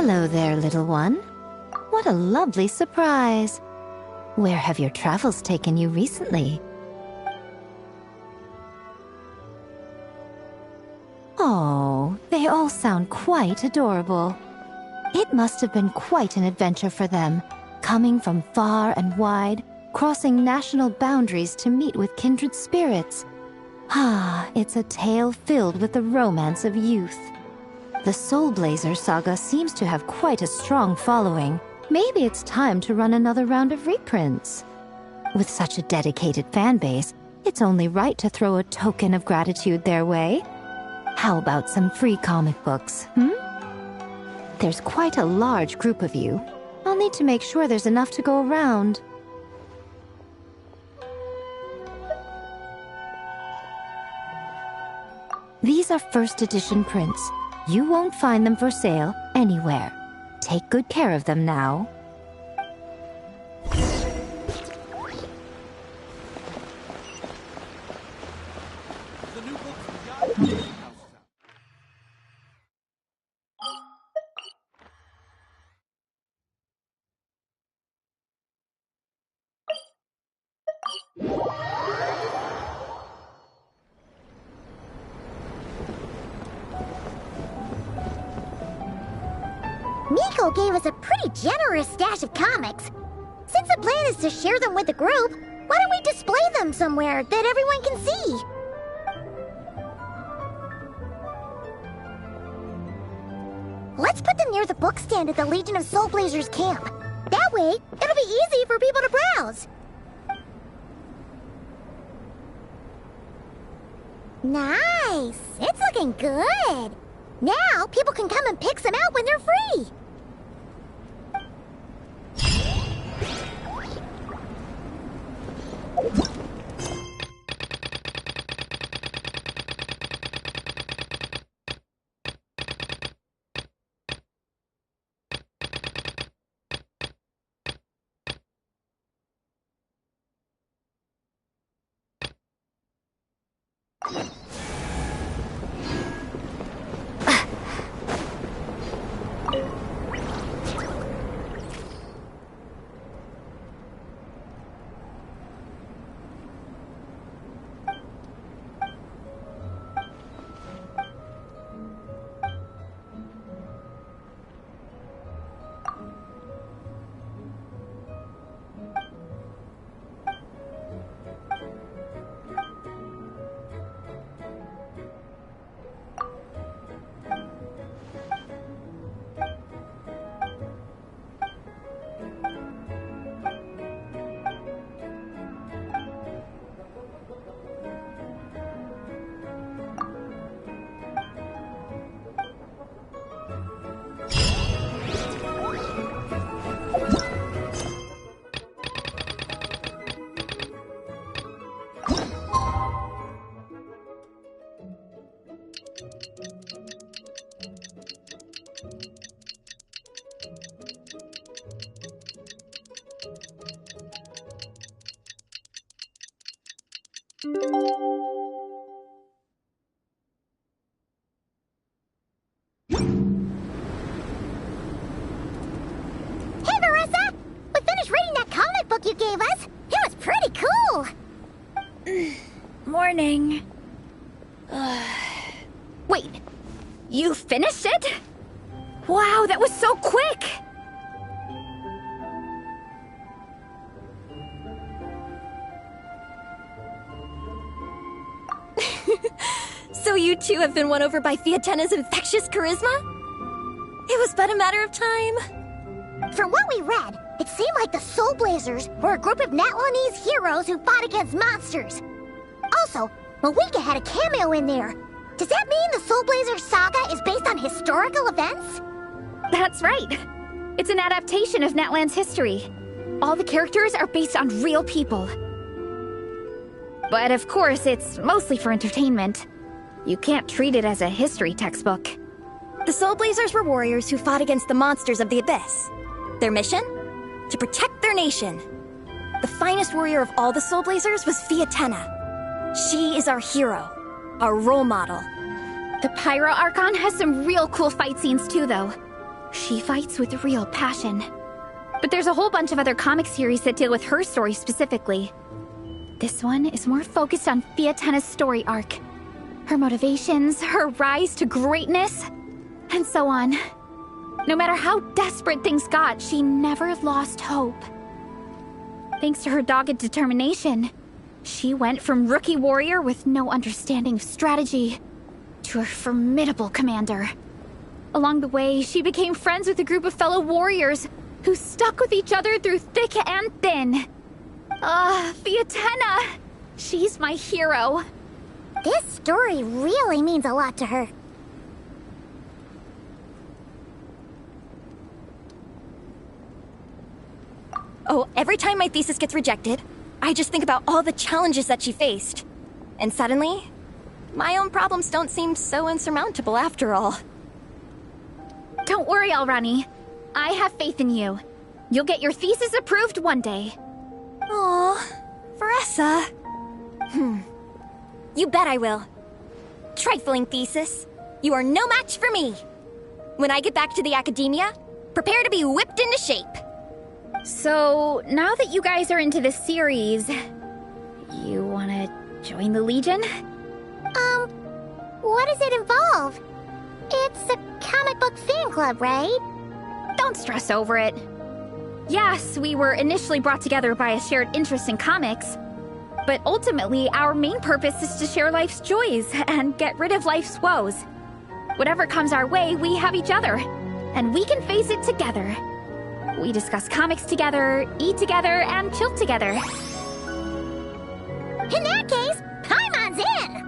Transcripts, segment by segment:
Hello there, little one. What a lovely surprise. Where have your travels taken you recently? Oh, they all sound quite adorable. It must have been quite an adventure for them, coming from far and wide, crossing national boundaries to meet with kindred spirits. Ah, it's a tale filled with the romance of youth. The Soul Blazer saga seems to have quite a strong following. Maybe it's time to run another round of reprints. With such a dedicated fan base, it's only right to throw a token of gratitude their way. How about some free comic books, There's quite a large group of you. I'll need to make sure there's enough to go around. These are first edition prints. You won't find them for sale anywhere. Take good care of them now. Miko gave us a pretty generous stash of comics. Since the plan is to share them with the group, why don't we display them somewhere that everyone can see? Let's put them near the book stand at the Legion of Soul Blazers camp. That way, it'll be easy for people to browse. Nice! It's looking good! Now, people can come and pick some out when they're free! You gave us. It was pretty cool. Morning. Wait, you finished it? Wow, that was so quick! So you two have been won over by Fiatenna's infectious charisma? It was but a matter of time. From what we read, it seemed like the Soul Blazers were a group of Natlanese heroes who fought against monsters. Also, Malika had a cameo in there. Does that mean the Soul Blazers saga is based on historical events? That's right. It's an adaptation of Natlan's history. All the characters are based on real people. But of course, it's mostly for entertainment. You can't treat it as a history textbook. The Soul Blazers were warriors who fought against the monsters of the Abyss. Their mission? To protect their nation. The finest warrior of all the Soul Blazers was Fiatenna. She is our hero, our role model. The Pyro Archon has some real cool fight scenes too, though. She fights with real passion. But there's a whole bunch of other comic series that deal with her story specifically. This one is more focused on Fiatenna's story arc. Her motivations, her rise to greatness, and so on. No matter how desperate things got, she never lost hope. Thanks to her dogged determination, she went from rookie warrior with no understanding of strategy to a formidable commander. Along the way, she became friends with a group of fellow warriors who stuck with each other through thick and thin. Fiatenna! She's my hero. This story really means a lot to her. Oh, every time my thesis gets rejected, I just think about all the challenges that she faced. And suddenly, my own problems don't seem so insurmountable after all. Don't worry, Alrani. I have faith in you. You'll get your thesis approved one day. Aw, Veressa. You bet I will. Trifling thesis. You are no match for me. When I get back to the academia, prepare to be whipped into shape. So, now that you guys are into this series, you wanna join the Legion? What does it involve? It's a comic book fan club, right? Don't stress over it. Yes, we were initially brought together by a shared interest in comics, but ultimately our main purpose is to share life's joys and get rid of life's woes. Whatever comes our way, we have each other, and we can face it together. We discuss comics together, eat together, and chill together. In that case, Paimon's in!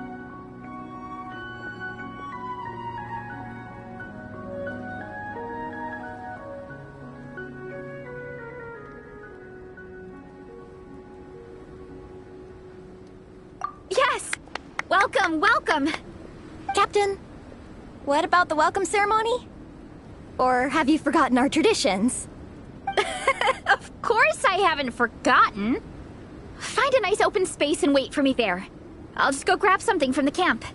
Yes! Welcome, welcome! Captain, what about the welcome ceremony? Or have you forgotten our traditions? Of course I haven't forgotten. Find a nice open space and wait for me there. I'll just go grab something from the camp.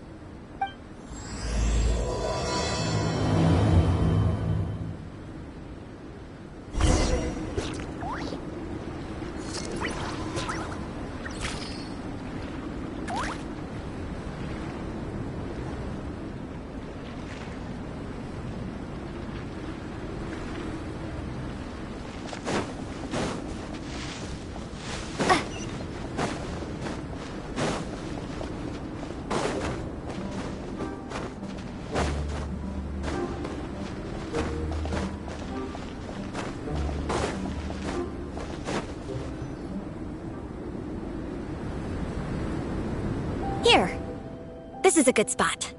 Here. This is a good spot.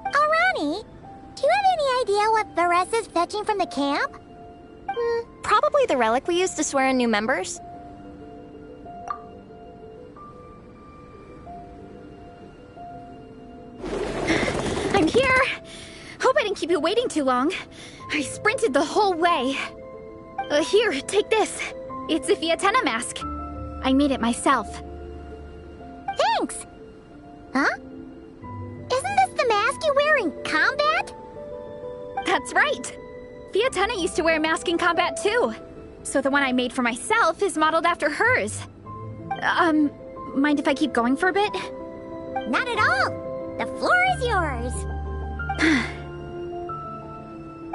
Arani, do you have any idea what Reise is fetching from the camp? Probably the relic we used to swear in new members. I'm here! Hope I didn't keep you waiting too long. I sprinted the whole way. Here, take this. It's a Fiatenna mask. I made it myself. Thanks! Huh? Isn't this the mask you wear in combat? That's right! Fiatenna used to wear a mask in combat too. So the one I made for myself is modeled after hers. Mind if I keep going for a bit? Not at all! The floor is yours!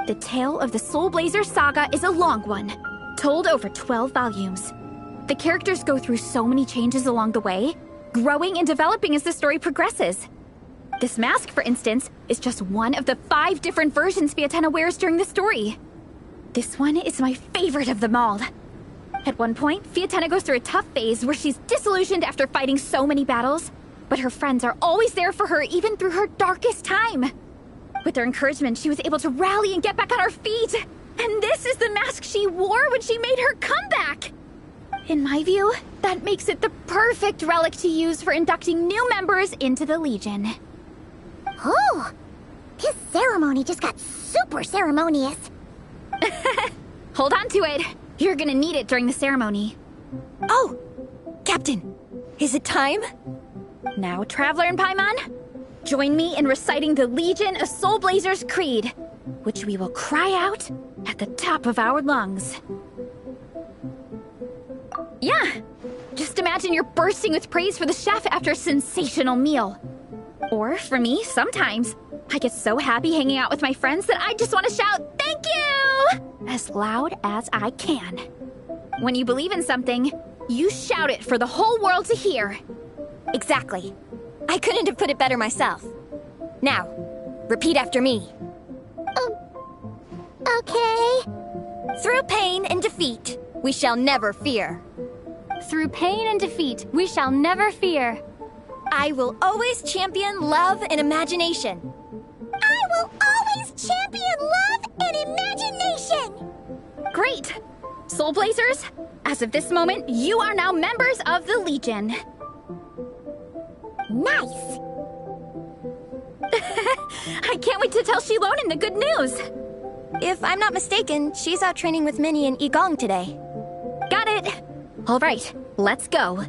The tale of the Soul Blazer saga is a long one, told over 12 volumes. The characters go through so many changes along the way, growing and developing as the story progresses. This mask, for instance, is just one of the 5 different versions Fiatenna wears during the story. This one is my favorite of them all. At one point, Fiatenna goes through a tough phase where she's disillusioned after fighting so many battles, but her friends are always there for her even through her darkest time. With their encouragement, she was able to rally and get back on her feet. And this is the mask she wore when she made her comeback. In my view, that makes it the perfect relic to use for inducting new members into the Legion. Oh! This ceremony just got super ceremonious. Hold on to it. You're gonna need it during the ceremony. Oh! Captain, is it time? Now, Traveler and Paimon, join me in reciting the Legion of Soul Blazers Creed, which we will cry out at the top of our lungs. Yeah, just imagine you're bursting with praise for the chef after a sensational meal. Or, for me, sometimes, I get so happy hanging out with my friends that I just want to shout, "Thank you!" as loud as I can. When you believe in something, you shout it for the whole world to hear. Exactly. I couldn't have put it better myself. Now, repeat after me. Okay. Through pain and defeat, we shall never fear. Through pain and defeat, we shall never fear. I will always champion love and imagination. I will always champion love and imagination! Great! Soul Blazers, as of this moment, you are now members of the Legion. Nice! I can't wait to tell Shilonen the good news. If I'm not mistaken, she's out training with Minnie and Igong today. Got it. All right, let's go.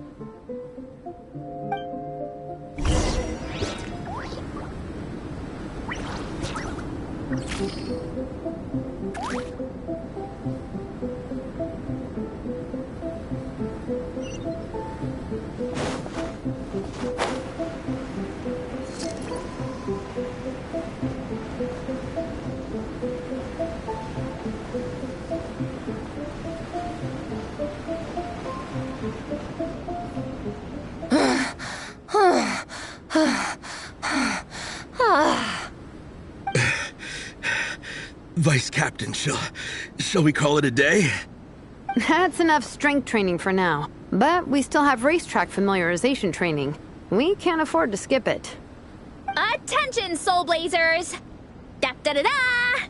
Vice Captain, shall we call it a day? That's enough strength training for now. But we still have racetrack familiarization training. We can't afford to skip it. Attention, Soul Blazers! Da-da-da-da!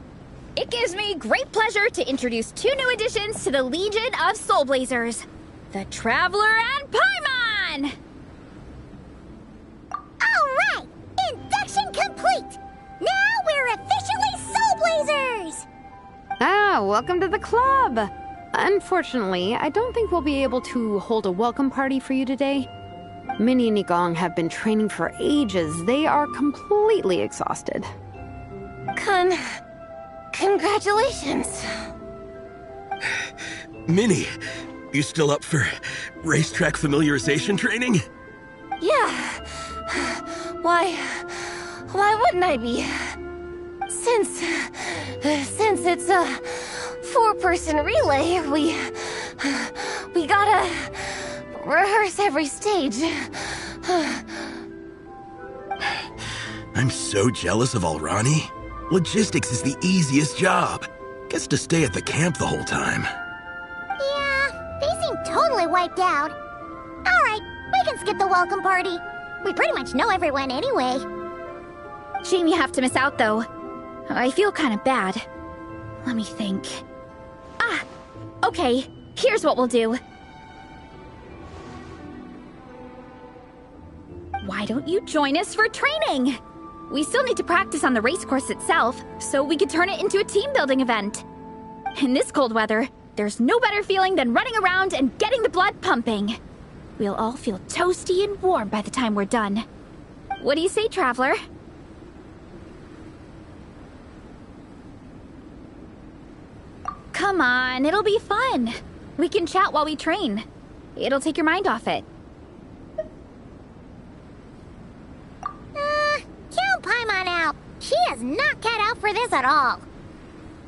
It gives me great pleasure to introduce 2 new additions to the Legion of Soul Blazers. The Traveler and Paimon! Alright! Induction complete! Now we're officially Soul Blazers! Ah, welcome to the club! Unfortunately, I don't think we'll be able to hold a welcome party for you today. Minnie and Igong have been training for ages. They are completely exhausted. Congratulations. Minnie, you still up for racetrack familiarization training? Yeah. Why wouldn't I be? Since it's a 4-person relay, we gotta rehearse every stage. I'm so jealous of Alrani. Logistics is the easiest job. Gets to stay at the camp the whole time. Yeah, they seem totally wiped out. Alright, we can skip the welcome party. We pretty much know everyone anyway. Shame you have to miss out, though. I feel kind of bad. Let me think. Okay, here's what we'll do. Why don't you join us for training? We still need to practice on the race course itself, so we could turn it into a team-building event. In this cold weather, there's no better feeling than running around and getting the blood pumping. We'll all feel toasty and warm by the time we're done. What do you say, Traveler? Come on, it'll be fun. We can chat while we train. It'll take your mind off it. Count Paimon out. She is not cut out for this at all.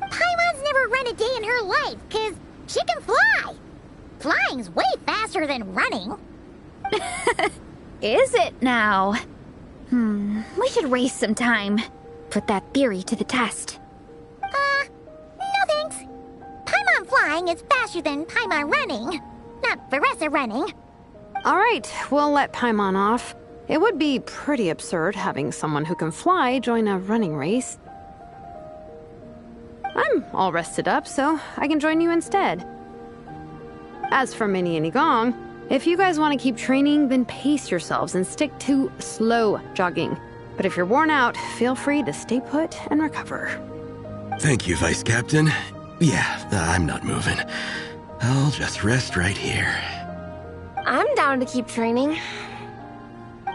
Paimon's never run a day in her life, 'cause she can fly. Flying's way faster than running. Is it now? We should race sometime. Put that theory to the test. No thanks. Paimon flying is faster than Paimon running. Not Veressa running. All right, we'll let Paimon off. It would be pretty absurd having someone who can fly join a running race. I'm all rested up, so I can join you instead. As for Minnie and Igong, if you guys want to keep training, then pace yourselves and stick to slow jogging. But if you're worn out, feel free to stay put and recover. Thank you, Vice Captain. Yeah, I'm not moving. I'll just rest right here. I'm down to keep training.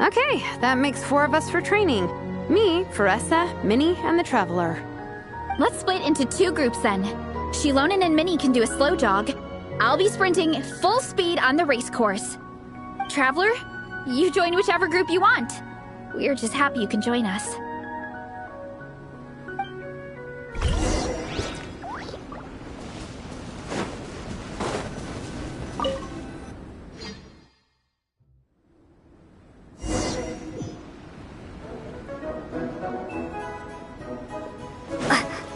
Okay, that makes 4 of us for training. Me, Veressa, Minnie, and the Traveler. Let's split into 2 groups then. Shilonen and Minnie can do a slow jog. I'll be sprinting full speed on the race course. Traveler, you join whichever group you want. We're just happy you can join us.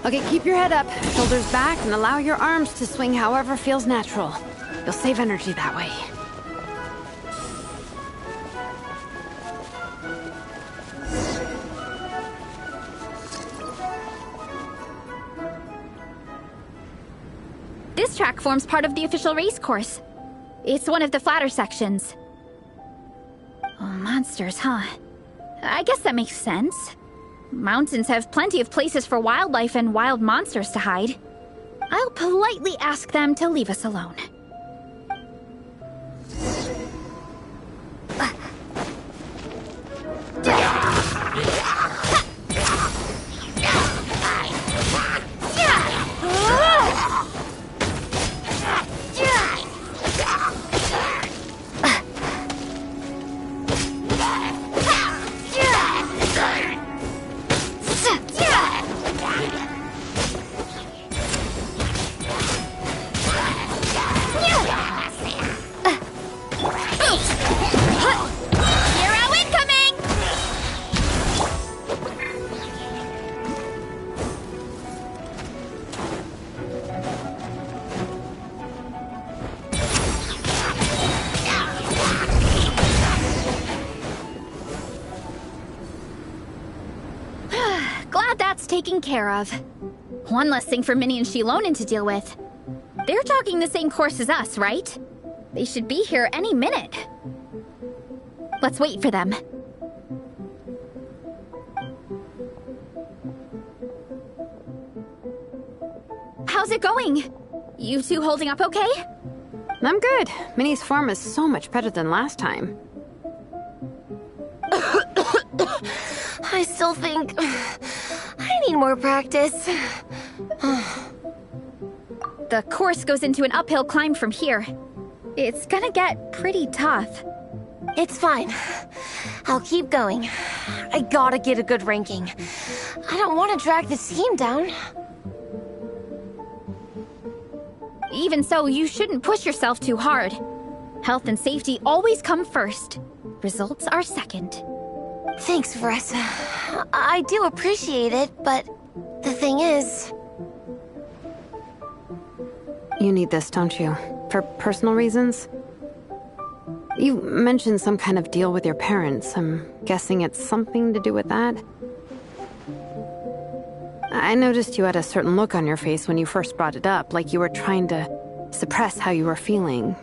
Okay, keep your head up, shoulders back, and allow your arms to swing however feels natural. You'll save energy that way. This track forms part of the official race course. It's one of the flatter sections. Oh, monsters, huh? I guess that makes sense. Mountains have plenty of places for wildlife and wild monsters to hide. I'll politely ask them to leave us alone. taken care of. One less thing for Minnie and Shilonen to deal with. They're jogging the same course as us, right? They should be here any minute. Let's wait for them. How's it going? You two holding up okay? I'm good. Minnie's form is so much better than last time. I still think I need more practice. The course goes into an uphill climb from here. It's gonna get pretty tough. It's fine. I'll keep going. I gotta get a good ranking. I don't want to drag the team down. Even so, you shouldn't push yourself too hard. Health and safety always come first. Results are second. Thanks, Reise. I do appreciate it, but the thing is... You need this, don't you? For personal reasons? You mentioned some kind of deal with your parents. I'm guessing it's something to do with that? I noticed you had a certain look on your face when you first brought it up, like you were trying to suppress how you were feeling.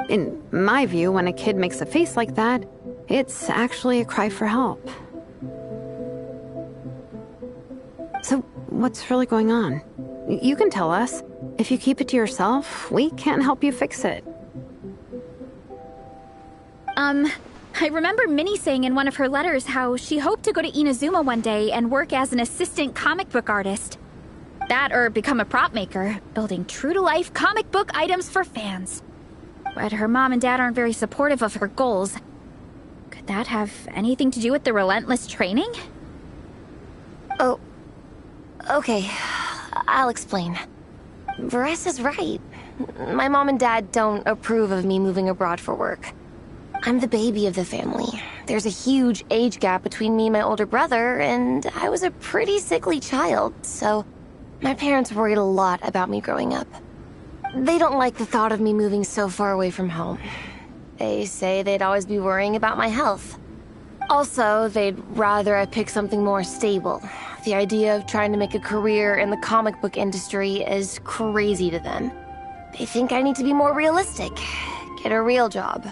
In my view, when a kid makes a face like that, it's actually a cry for help. So, what's really going on? You can tell us. If you keep it to yourself, we can't help you fix it. I remember Minnie saying in one of her letters how she hoped to go to Inazuma one day and work as an assistant comic book artist. That or become a prop maker, building true-to-life comic book items for fans. But her mom and dad aren't very supportive of her goals. Could that have anything to do with the relentless training? Oh, okay. I'll explain. Veresa's right. My mom and dad don't approve of me moving abroad for work. I'm the baby of the family. There's a huge age gap between me and my older brother, and I was a pretty sickly child, so my parents worried a lot about me growing up. They don't like the thought of me moving so far away from home. They say they'd always be worrying about my health. Also, they'd rather I pick something more stable. The idea of trying to make a career in the comic book industry is crazy to them. They think I need to be more realistic, get a real job.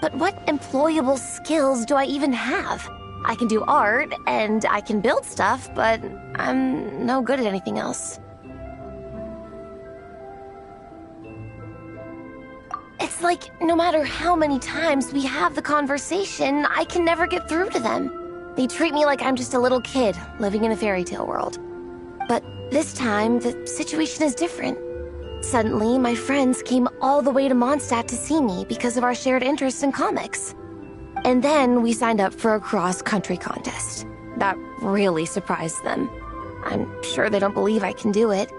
But what employable skills do I even have? I can do art, and I can build stuff, but I'm no good at anything else. It's like, no matter how many times we have the conversation, I can never get through to them. They treat me like I'm just a little kid, living in a fairy tale world. But this time, the situation is different. Suddenly, my friends came all the way to Mondstadt to see me because of our shared interest in comics. And then we signed up for a cross-country contest. That really surprised them. I'm sure they don't believe I can do it.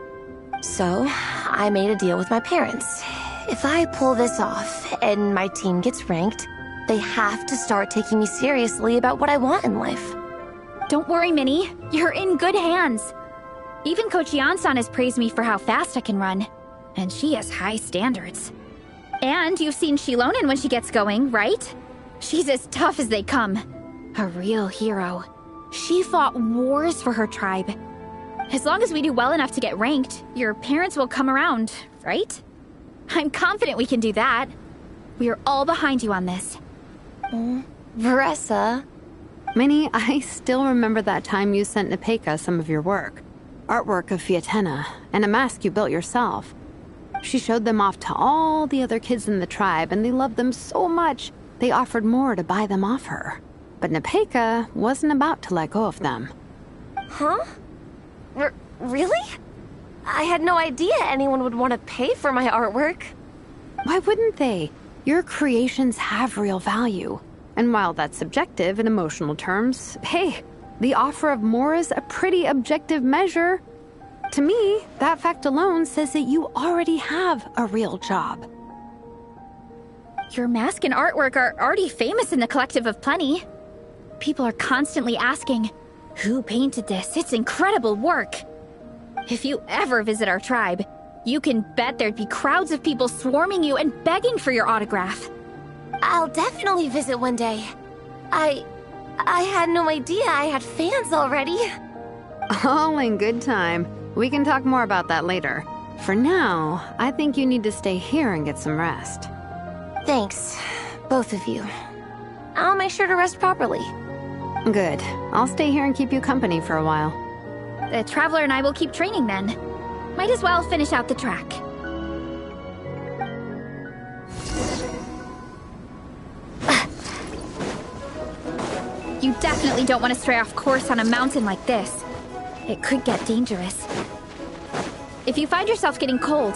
So, I made a deal with my parents. If I pull this off and my team gets ranked, they have to start taking me seriously about what I want in life. Don't worry, Minnie. You're in good hands. Even Coach Yan-san has praised me for how fast I can run. And she has high standards. And you've seen Shilonen when she gets going, right? She's as tough as they come. A real hero. She fought wars for her tribe. As long as we do well enough to get ranked, your parents will come around, right? I'm confident we can do that. We are all behind you on this. Vereisa. Minnie, I still remember that time you sent Nepeka some of your work. Artwork of Fiatena, and a mask you built yourself. She showed them off to all the other kids in the tribe, and they loved them so much, they offered more to buy them off her. But Nepeka wasn't about to let go of them. Huh? Really? I had no idea anyone would want to pay for my artwork. Why wouldn't they? Your creations have real value. And while that's subjective in emotional terms, hey, the offer of more is a pretty objective measure. To me, that fact alone says that you already have a real job. Your mask and artwork are already famous in the Collective of Plenty. People are constantly asking, who painted this? It's incredible work. If you ever visit our tribe, you can bet there'd be crowds of people swarming you and begging for your autograph. I'll definitely visit one day. I had no idea I had fans already. All in good time. We can talk more about that later. For now, I think you need to stay here and get some rest. Thanks, both of you. I'll make sure to rest properly. Good. I'll stay here and keep you company for a while. The Traveler and I will keep training then. Might as well finish out the track. You definitely don't want to stray off course on a mountain like this. It could get dangerous. If you find yourself getting cold,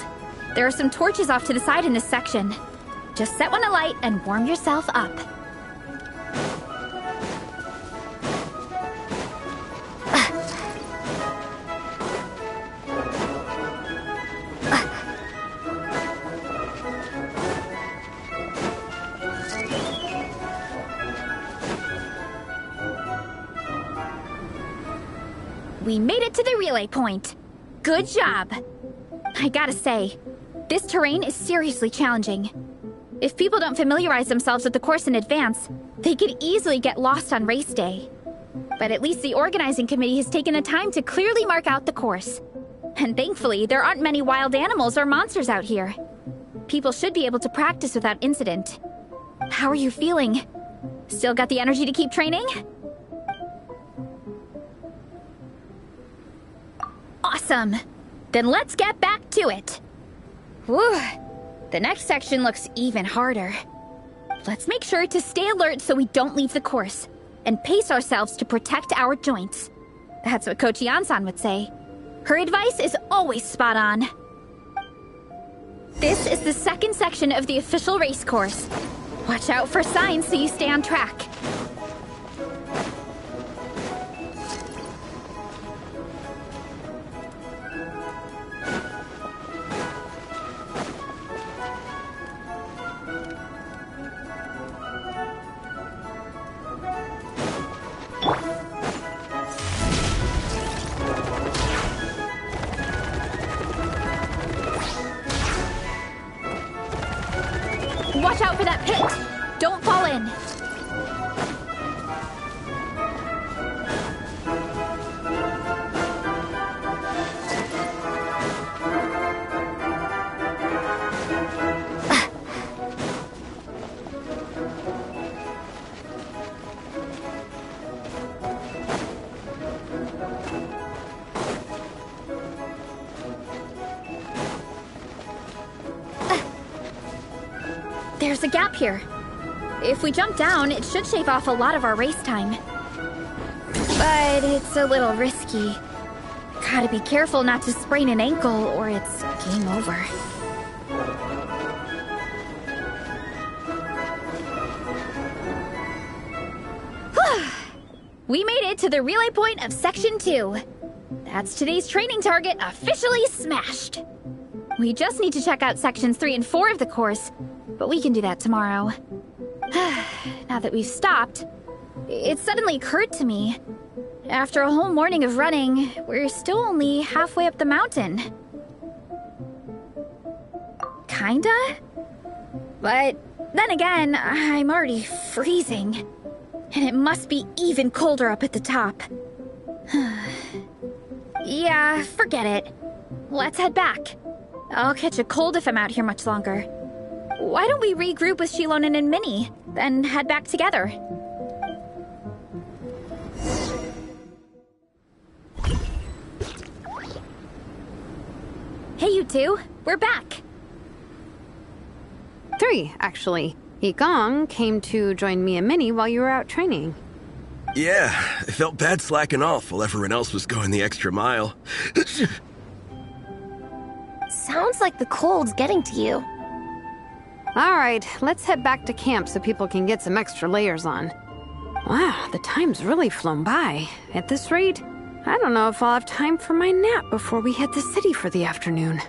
there are some torches off to the side in this section. Just set one alight and warm yourself up. We made it to the relay point. Good job. I gotta say, this terrain is seriously challenging. If people don't familiarize themselves with the course in advance, they could easily get lost on race day. But at least the organizing committee has taken the time to clearly mark out the course. And thankfully, there aren't many wild animals or monsters out here. People should be able to practice without incident. How are you feeling? Still got the energy to keep training? Awesome! Then let's get back to it! Whew! The next section looks even harder. Let's make sure to stay alert so we don't leave the course, and pace ourselves to protect our joints. That's what Coach Yan-san would say. Her advice is always spot on. This is the second section of the official race course. Watch out for signs so you stay on track. Watch out for that pit! Don't fall in! There's a gap here. If we jump down, it should shave off a lot of our race time. But it's a little risky. Gotta be careful not to sprain an ankle or it's game over. We made it to the relay point of Section 2. That's today's training target officially smashed. We just need to check out Sections 3 and 4 of the course, but we can do that tomorrow. Now that we've stopped, it suddenly occurred to me. After a whole morning of running, we're still only halfway up the mountain. Kinda? But then again, I'm already freezing. And it must be even colder up at the top. Yeah, forget it. Let's head back. I'll catch a cold if I'm out here much longer. Why don't we regroup with Shilonen and Minnie, then head back together? Hey, you two. We're back. 3, actually. Yigong came to join me and Minnie while you were out training. Yeah, I felt bad slacking off while everyone else was going the extra mile. Sounds like the cold's getting to you. All right, let's head back to camp so people can get some extra layers on. Wow, the time's really flown by. At this rate, I don't know if I'll have time for my nap before we hit the city for the afternoon.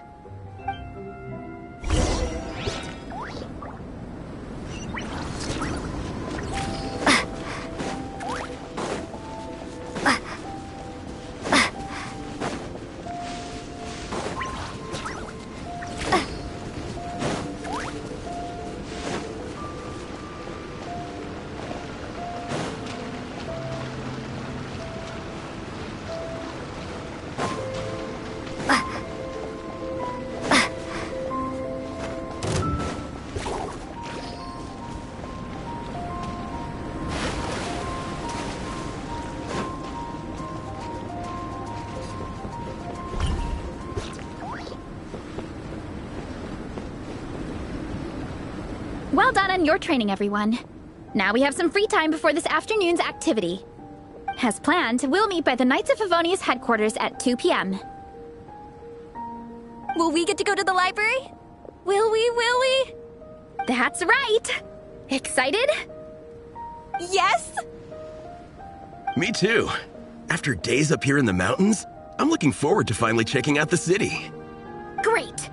done on your training, everyone. Now we have some free time before this afternoon's activity. As planned, we'll meet by the Knights of Favonius headquarters at 2 p.m. Will we get to go to the library? Will we? That's right! Excited? Yes! Me too. After days up here in the mountains, I'm looking forward to finally checking out the city. Great!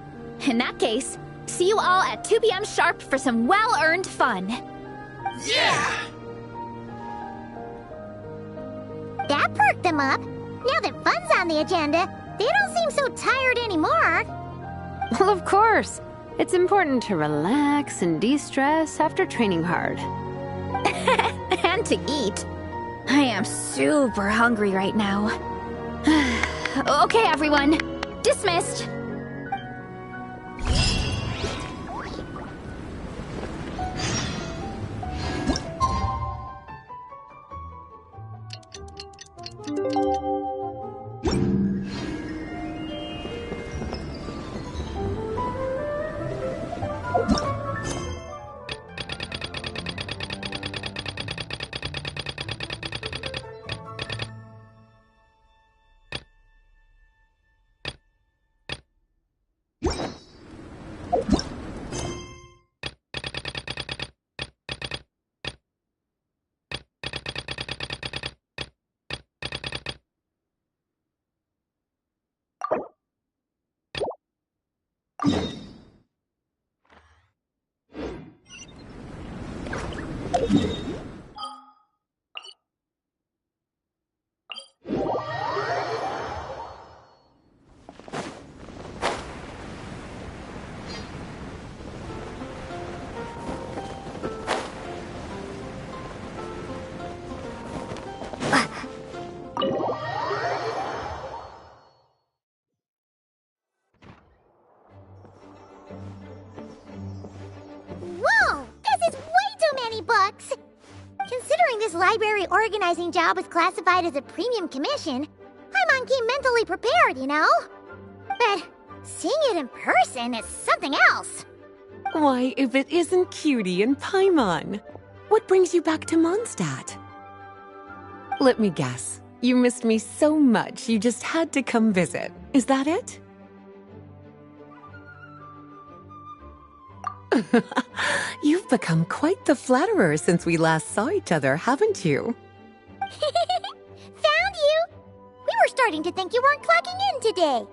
In that case, see you all at 2 p.m. sharp for some well-earned fun. Yeah! That perked them up. Now that fun's on the agenda, they don't seem so tired anymore. Well, of course. It's important to relax and de-stress after training hard. And to eat. I am super hungry right now. Okay, everyone. Dismissed. Whoa! This is way too many books! Considering this library organizing job is classified as a premium commission, Paimon came mentally prepared, you know? But seeing it in person is something else. Why, if it isn't Cutie and Paimon? What brings you back to Mondstadt? Let me guess. You missed me so much you just had to come visit. Is that it? You've become quite the flatterer since we last saw each other, haven't you? Found you! We were starting to think you weren't clocking in today.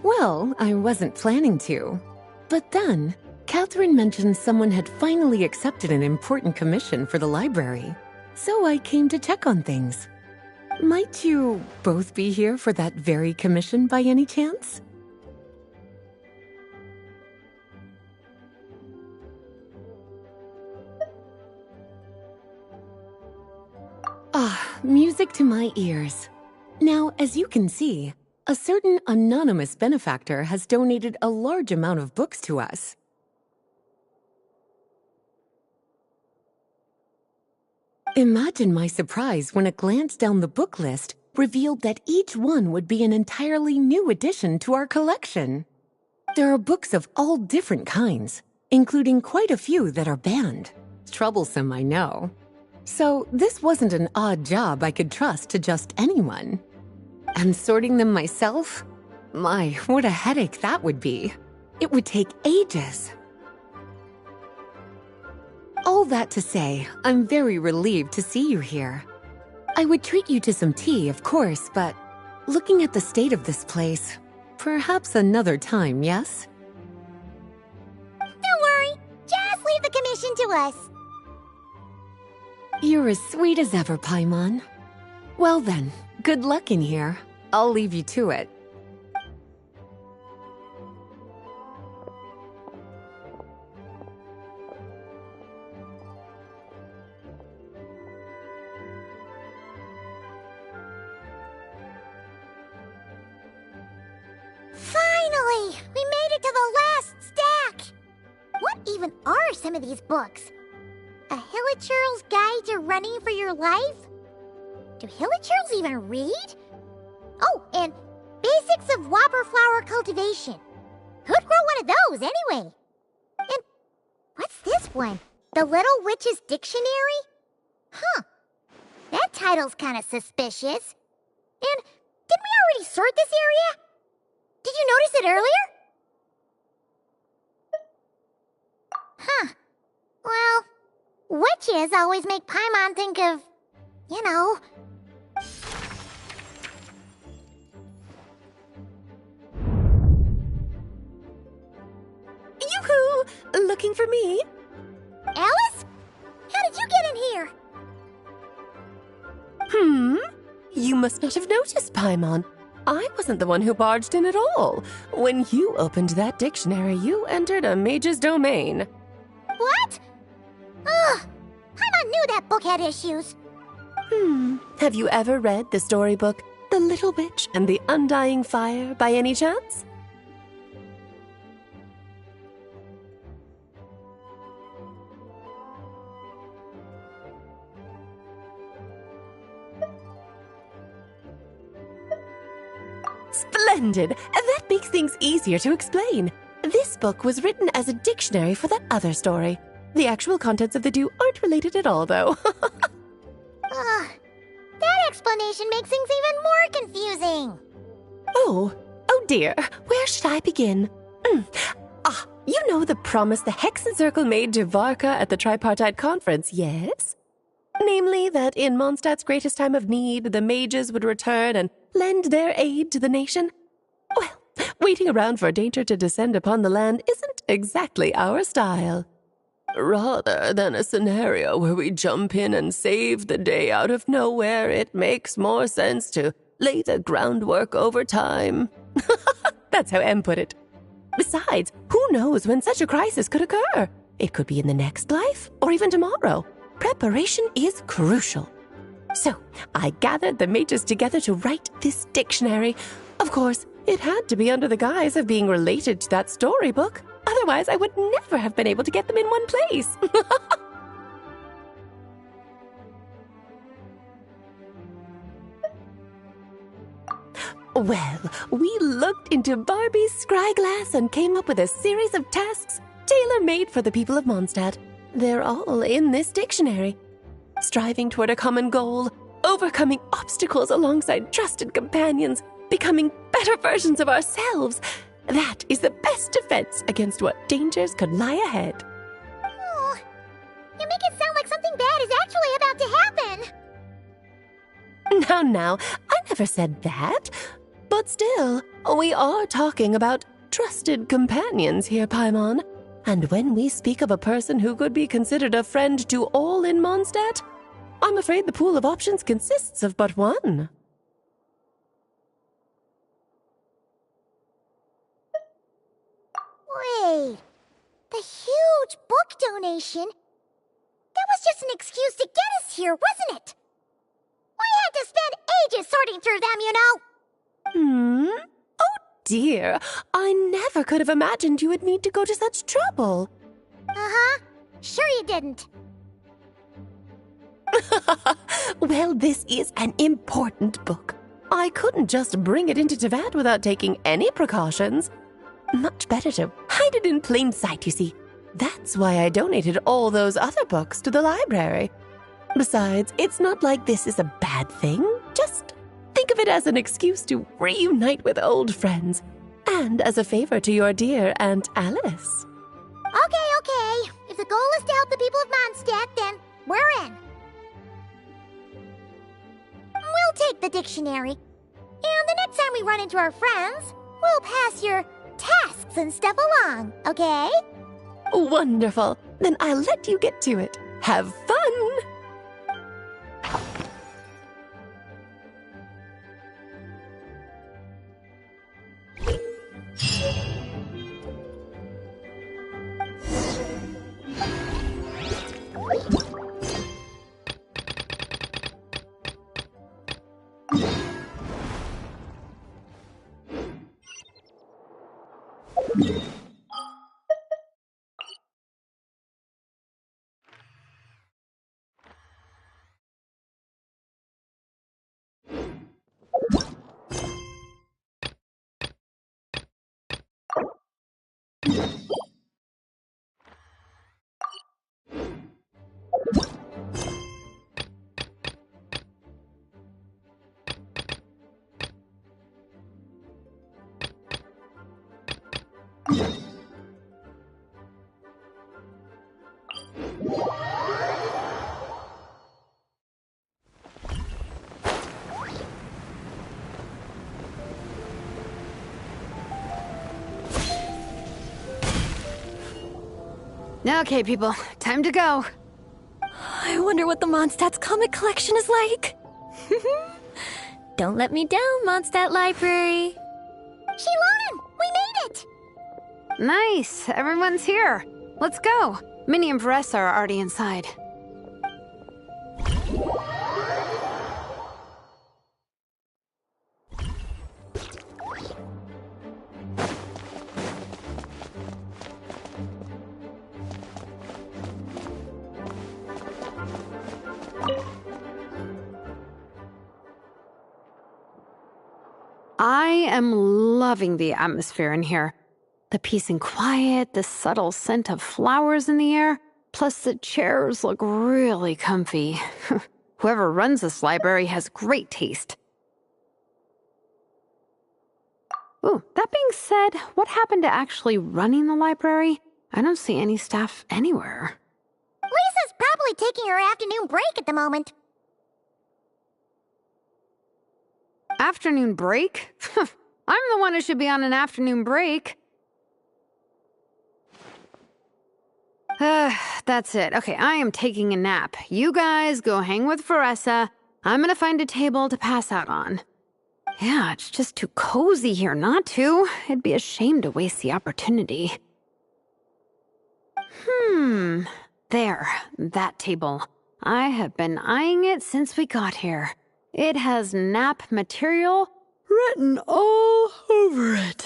Well, I wasn't planning to. But then, Catherine mentioned someone had finally accepted an important commission for the library. So I came to check on things. Might you both be here for that very commission by any chance? Ah, music to my ears. Now, as you can see, a certain anonymous benefactor has donated a large amount of books to us. Imagine my surprise when a glance down the book list revealed that each one would be an entirely new addition to our collection. There are books of all different kinds, including quite a few that are banned. Troublesome, I know. So this wasn't an odd job I could trust to just anyone. And sorting them myself? My, what a headache that would be. It would take ages. All that to say, I'm very relieved to see you here. I would treat you to some tea, of course, but looking at the state of this place, perhaps another time, yes? Don't worry, just leave the commission to us. You're as sweet as ever, Paimon. Well then, good luck in here. I'll leave you to it. Finally! We made it to the last stack! What even are some of these books? A Hilichurl's Guide to Running for Your Life? Do Hilichurls even read? Oh, and Basics of Whopper Flower Cultivation. Who'd grow one of those, anyway? And What's this one? The Little Witch's Dictionary? Huh. That title's kind of suspicious. And didn't we already sort this area? Did you notice it earlier? Huh. Well, witches always make Paimon think of, you know. Yoo-hoo! Looking for me? Alice? How did you get in here? You must not have noticed, Paimon. I wasn't the one who barged in at all. When you opened that dictionary, you entered a mage's domain. What? Ugh. Paimon knew that book had issues. Have you ever read the storybook, The Little Witch and the Undying Fire, by any chance? Splendid! That makes things easier to explain. This book was written as a dictionary for that other story. The actual contents of the two aren't related at all, though. Ugh. That explanation makes things even more confusing. Oh dear. Where should I begin? You know the promise the Hexen Circle made to Varka at the Tripartite Conference, yes? Namely, that in Mondstadt's greatest time of need, the mages would return and lend their aid to the nation? Well, waiting around for danger to descend upon the land isn't exactly our style. Rather than a scenario where we jump in and save the day out of nowhere, it makes more sense to lay the groundwork over time. That's how Em put it. Besides, who knows when such a crisis could occur? It could be in the next life, or even tomorrow. Preparation is crucial. So, I gathered the mages together to write this dictionary. Of course, it had to be under the guise of being related to that storybook. Otherwise, I would never have been able to get them in one place. Well, we looked into Barbie's scryglass and came up with a series of tasks tailor-made for the people of Mondstadt. They're all in this dictionary. Striving toward a common goal, overcoming obstacles alongside trusted companions, becoming better versions of ourselves. That is the best defense against what dangers could lie ahead. Oh, you make it sound like something bad is actually about to happen. Now, I never said that. But still, we are talking about trusted companions here, Paimon. And when we speak of a person who could be considered a friend to all in Mondstadt, I'm afraid the pool of options consists of but one. Wait, the huge book donation? That was just an excuse to get us here, wasn't it? We had to spend ages sorting through them, you know. Oh dear, I never could have imagined you would need to go to such trouble. Uh-huh. Sure you didn't. Well, this is an important book. I couldn't just bring it into Tevat without taking any precautions. Much better to hide it in plain sight, you see. That's why I donated all those other books to the library. Besides, it's not like this is a bad thing. Just think of it as an excuse to reunite with old friends. And as a favor to your dear Aunt Alice. Okay. If the goal is to help the people of Mondstadt, then we're in. We'll take the dictionary. And the next time we run into our friends, we'll pass your tasks and stuff along, okay? Wonderful. Then I'll let you get to it. Have fun! Okay, people, time to go. I wonder what the Mondstadt's comic collection is like. Don't let me down, Mondstadt Library. Shilonen, we made it! Nice, everyone's here. Let's go. Minnie and Reise are already inside. I am loving the atmosphere in here. The peace and quiet, the subtle scent of flowers in the air, plus the chairs look really comfy. Whoever runs this library has great taste. Ooh, that being said, what happened to actually running the library? I don't see any staff anywhere. Lisa's probably taking her afternoon break at the moment. Afternoon break? I'm the one who should be on an afternoon break. That's it. Okay, I am taking a nap. You guys go hang with Reise. I'm gonna find a table to pass out on. Yeah, it's just too cozy here not to. It'd be a shame to waste the opportunity. There, that table. I have been eyeing it since we got here. It has nap material written all over it.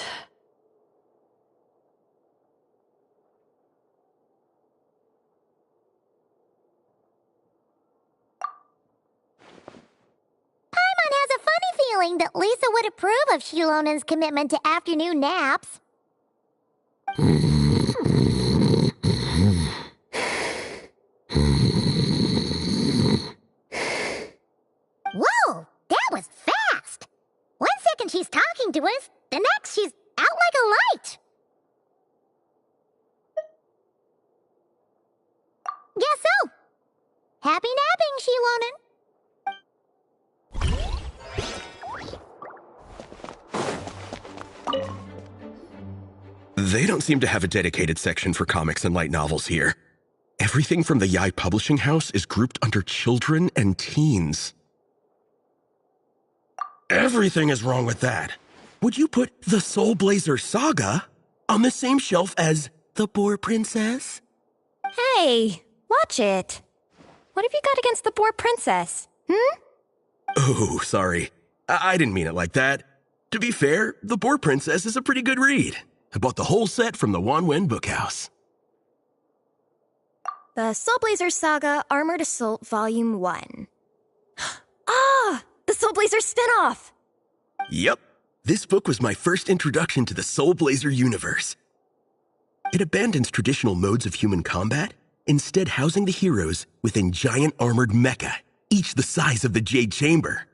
Paimon has a funny feeling that Lisa would approve of Shilonen's commitment to afternoon naps. Whoa, that was fast! 1 second she's talking to us, the next she's out like a light. Guess so. Happy napping, Shilonen. They don't seem to have a dedicated section for comics and light novels here. Everything from the Yai Publishing House is grouped under children and teens. Everything is wrong with that. Would you put the Soul Blazer Saga on the same shelf as The Boar Princess? Hey, watch it. What have you got against the Boar Princess? Oh, sorry. I didn't mean it like that. To be fair, The Boar Princess is a pretty good read. I bought the whole set from the Wanwen Bookhouse. The Soul Blazer Saga Armored Assault Volume 1. Ah! The Soul Blazer spinoff! Yep. This book was my first introduction to the Soul Blazer universe. It abandons traditional modes of human combat, instead housing the heroes within giant armored mecha, each the size of the Jade Chamber.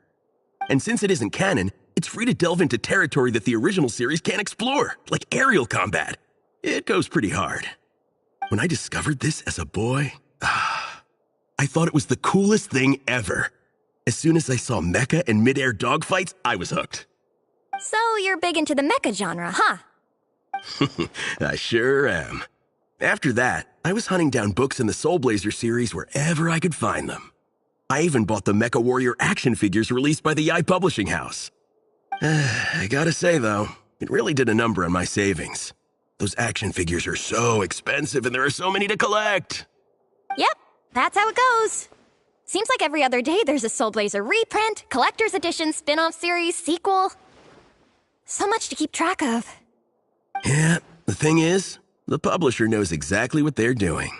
And since it isn't canon, it's free to delve into territory that the original series can't explore, like aerial combat. It goes pretty hard. When I discovered this as a boy, I thought it was the coolest thing ever. As soon as I saw mecha and mid-air dogfights, I was hooked. So you're big into the mecha genre, huh? I sure am. After that, I was hunting down books in the Soul Blazer series wherever I could find them. I even bought the Mecha Warrior action figures released by the Yai Publishing House. I gotta say, though, it really did a number on my savings. Those action figures are so expensive and there are so many to collect. Yep, that's how it goes. Seems like every other day there's a Soul Blazer reprint, collector's edition, spin-off series, sequel. So much to keep track of. Yeah, the thing is, the publisher knows exactly what they're doing.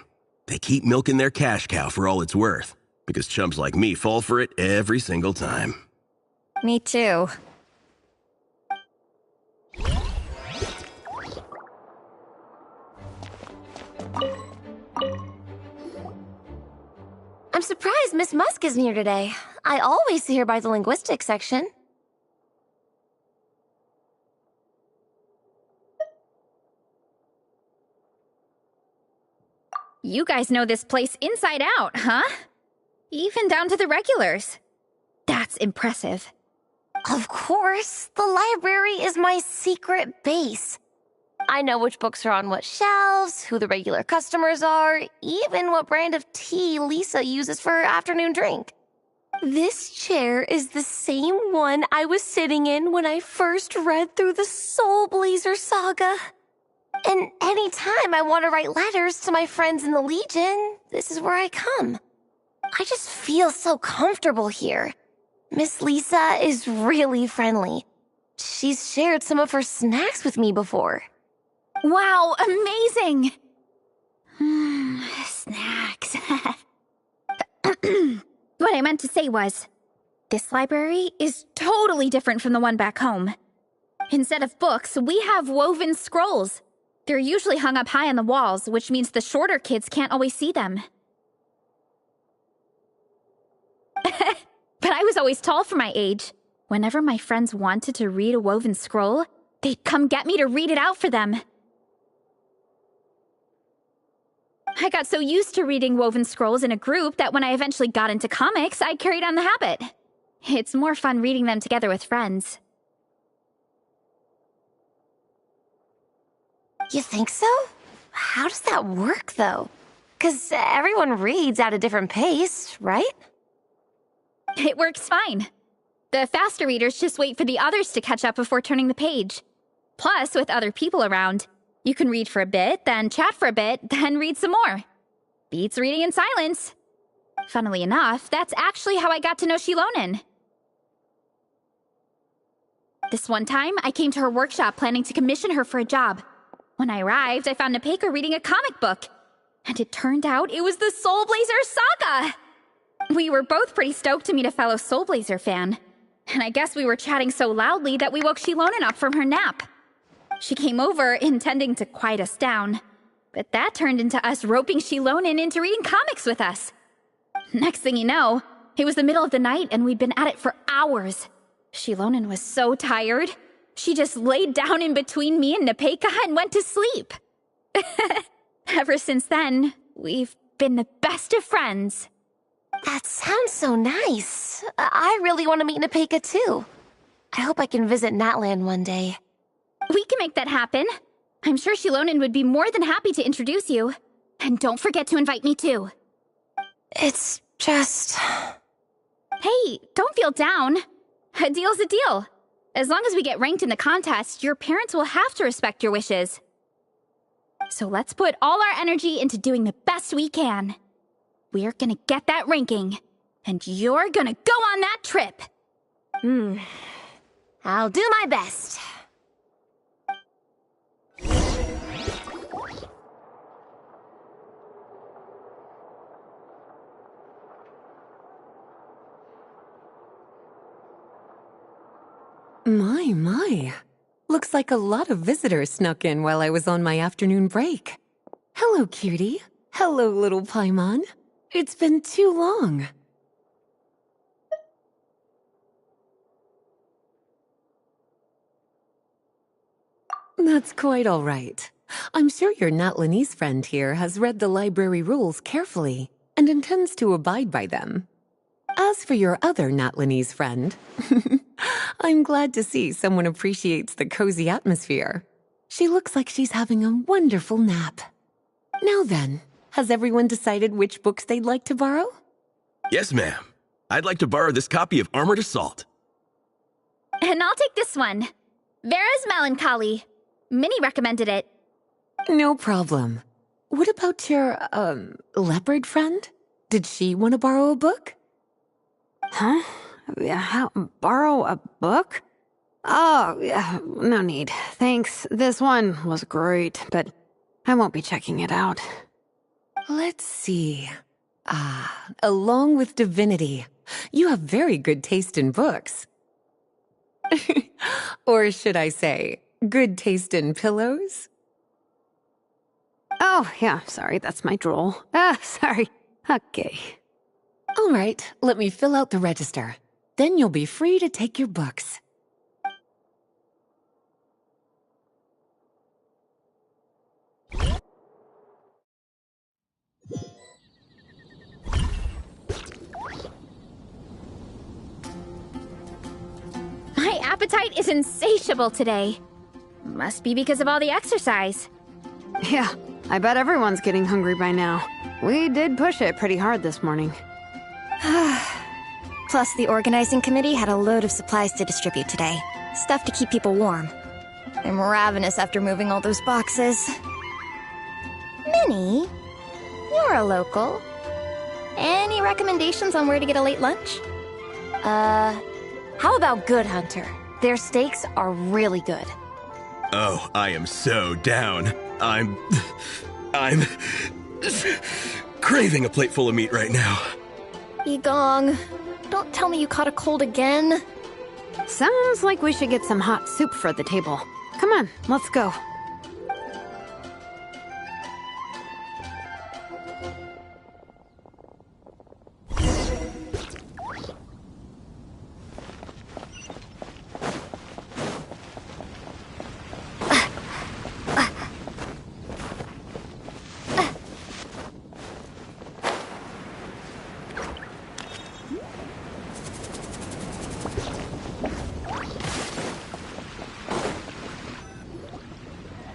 They keep milking their cash cow for all it's worth, because chumps like me fall for it every single time. Me too. I'm surprised Miss Musk isn't here today. I always see her by the linguistics section. You guys know this place inside out, huh? Even down to the regulars. That's impressive. Of course, the library is my secret base. I know which books are on what shelves, who the regular customers are, even what brand of tea Lisa uses for her afternoon drink. This chair is the same one I was sitting in when I first read through the Soul Blazer saga. And anytime I want to write letters to my friends in the Legion, this is where I come. I just feel so comfortable here. Miss Lisa is really friendly. She's shared some of her snacks with me before. Wow, amazing! Snacks. What I meant to say was, this library is totally different from the one back home. Instead of books, we have woven scrolls. They're usually hung up high on the walls, which means the shorter kids can't always see them. But I was always tall for my age. Whenever my friends wanted to read a woven scroll, they'd come get me to read it out for them. I got so used to reading woven scrolls in a group that when I eventually got into comics, I carried on the habit. It's more fun reading them together with friends. You think so? How does that work, though? 'Cause everyone reads at a different pace, right? It works fine. The faster readers just wait for the others to catch up before turning the page. Plus, with other people around, you can read for a bit, then chat for a bit, then read some more. Beats reading in silence. Funnily enough, that's actually how I got to know Shilonen. This one time, I came to her workshop planning to commission her for a job. When I arrived, I found Nepeka reading a comic book. And it turned out it was the Soul Blazer saga! We were both pretty stoked to meet a fellow Soul Blazer fan. And I guess we were chatting so loudly that we woke Shilonen up from her nap. She came over intending to quiet us down. But that turned into us roping Shilonen into reading comics with us. Next thing you know, it was the middle of the night and we'd been at it for hours. Shilonen was so tired, she just laid down in between me and Nepeka and went to sleep. Ever since then, we've been the best of friends. That sounds so nice. I really want to meet Nepeka too. I hope I can visit Natland one day. We can make that happen. I'm sure Shilonen would be more than happy to introduce you. And don't forget to invite me too. It's just... Hey, don't feel down. A deal's a deal. As long as we get ranked in the contest, your parents will have to respect your wishes. So let's put all our energy into doing the best we can. We're gonna get that ranking, and you're gonna go on that trip. I'll do my best. My. Looks like a lot of visitors snuck in while I was on my afternoon break. Hello, cutie. Hello, little Paimon. It's been too long. That's quite all right. I'm sure your Natlanese friend here has read the library rules carefully and intends to abide by them. As for your other Natlanese friend, I'm glad to see someone appreciates the cozy atmosphere. She looks like she's having a wonderful nap. Now then, has everyone decided which books they'd like to borrow? Yes, ma'am. I'd like to borrow this copy of Armored Assault. And I'll take this one. Vera's Melancholy. Minnie recommended it. No problem. What about your, leopard friend? Did she want to borrow a book? Huh? Borrow a book? Oh, yeah, no need. Thanks. This one was great, but I won't be checking it out. Let's see. Along with Divinity, you have very good taste in books. Or should I say, good taste in pillows? Oh, yeah, sorry, that's my drool. Sorry. Okay. All right, let me fill out the register. Then you'll be free to take your books. appetite is insatiable today. Must be because of all the exercise. Yeah, I bet everyone's getting hungry by now. We did push it pretty hard this morning. Plus, the organizing committee had a load of supplies to distribute today. Stuff to keep people warm. I'm ravenous after moving all those boxes. Minnie, you're a local. Any recommendations on where to get a late lunch? How about Good Hunter? Their steaks are really good. Oh, I am so down. I'm craving a plate full of meat right now. Igong, don't tell me you caught a cold again. Sounds like we should get some hot soup for the table. Come on, let's go.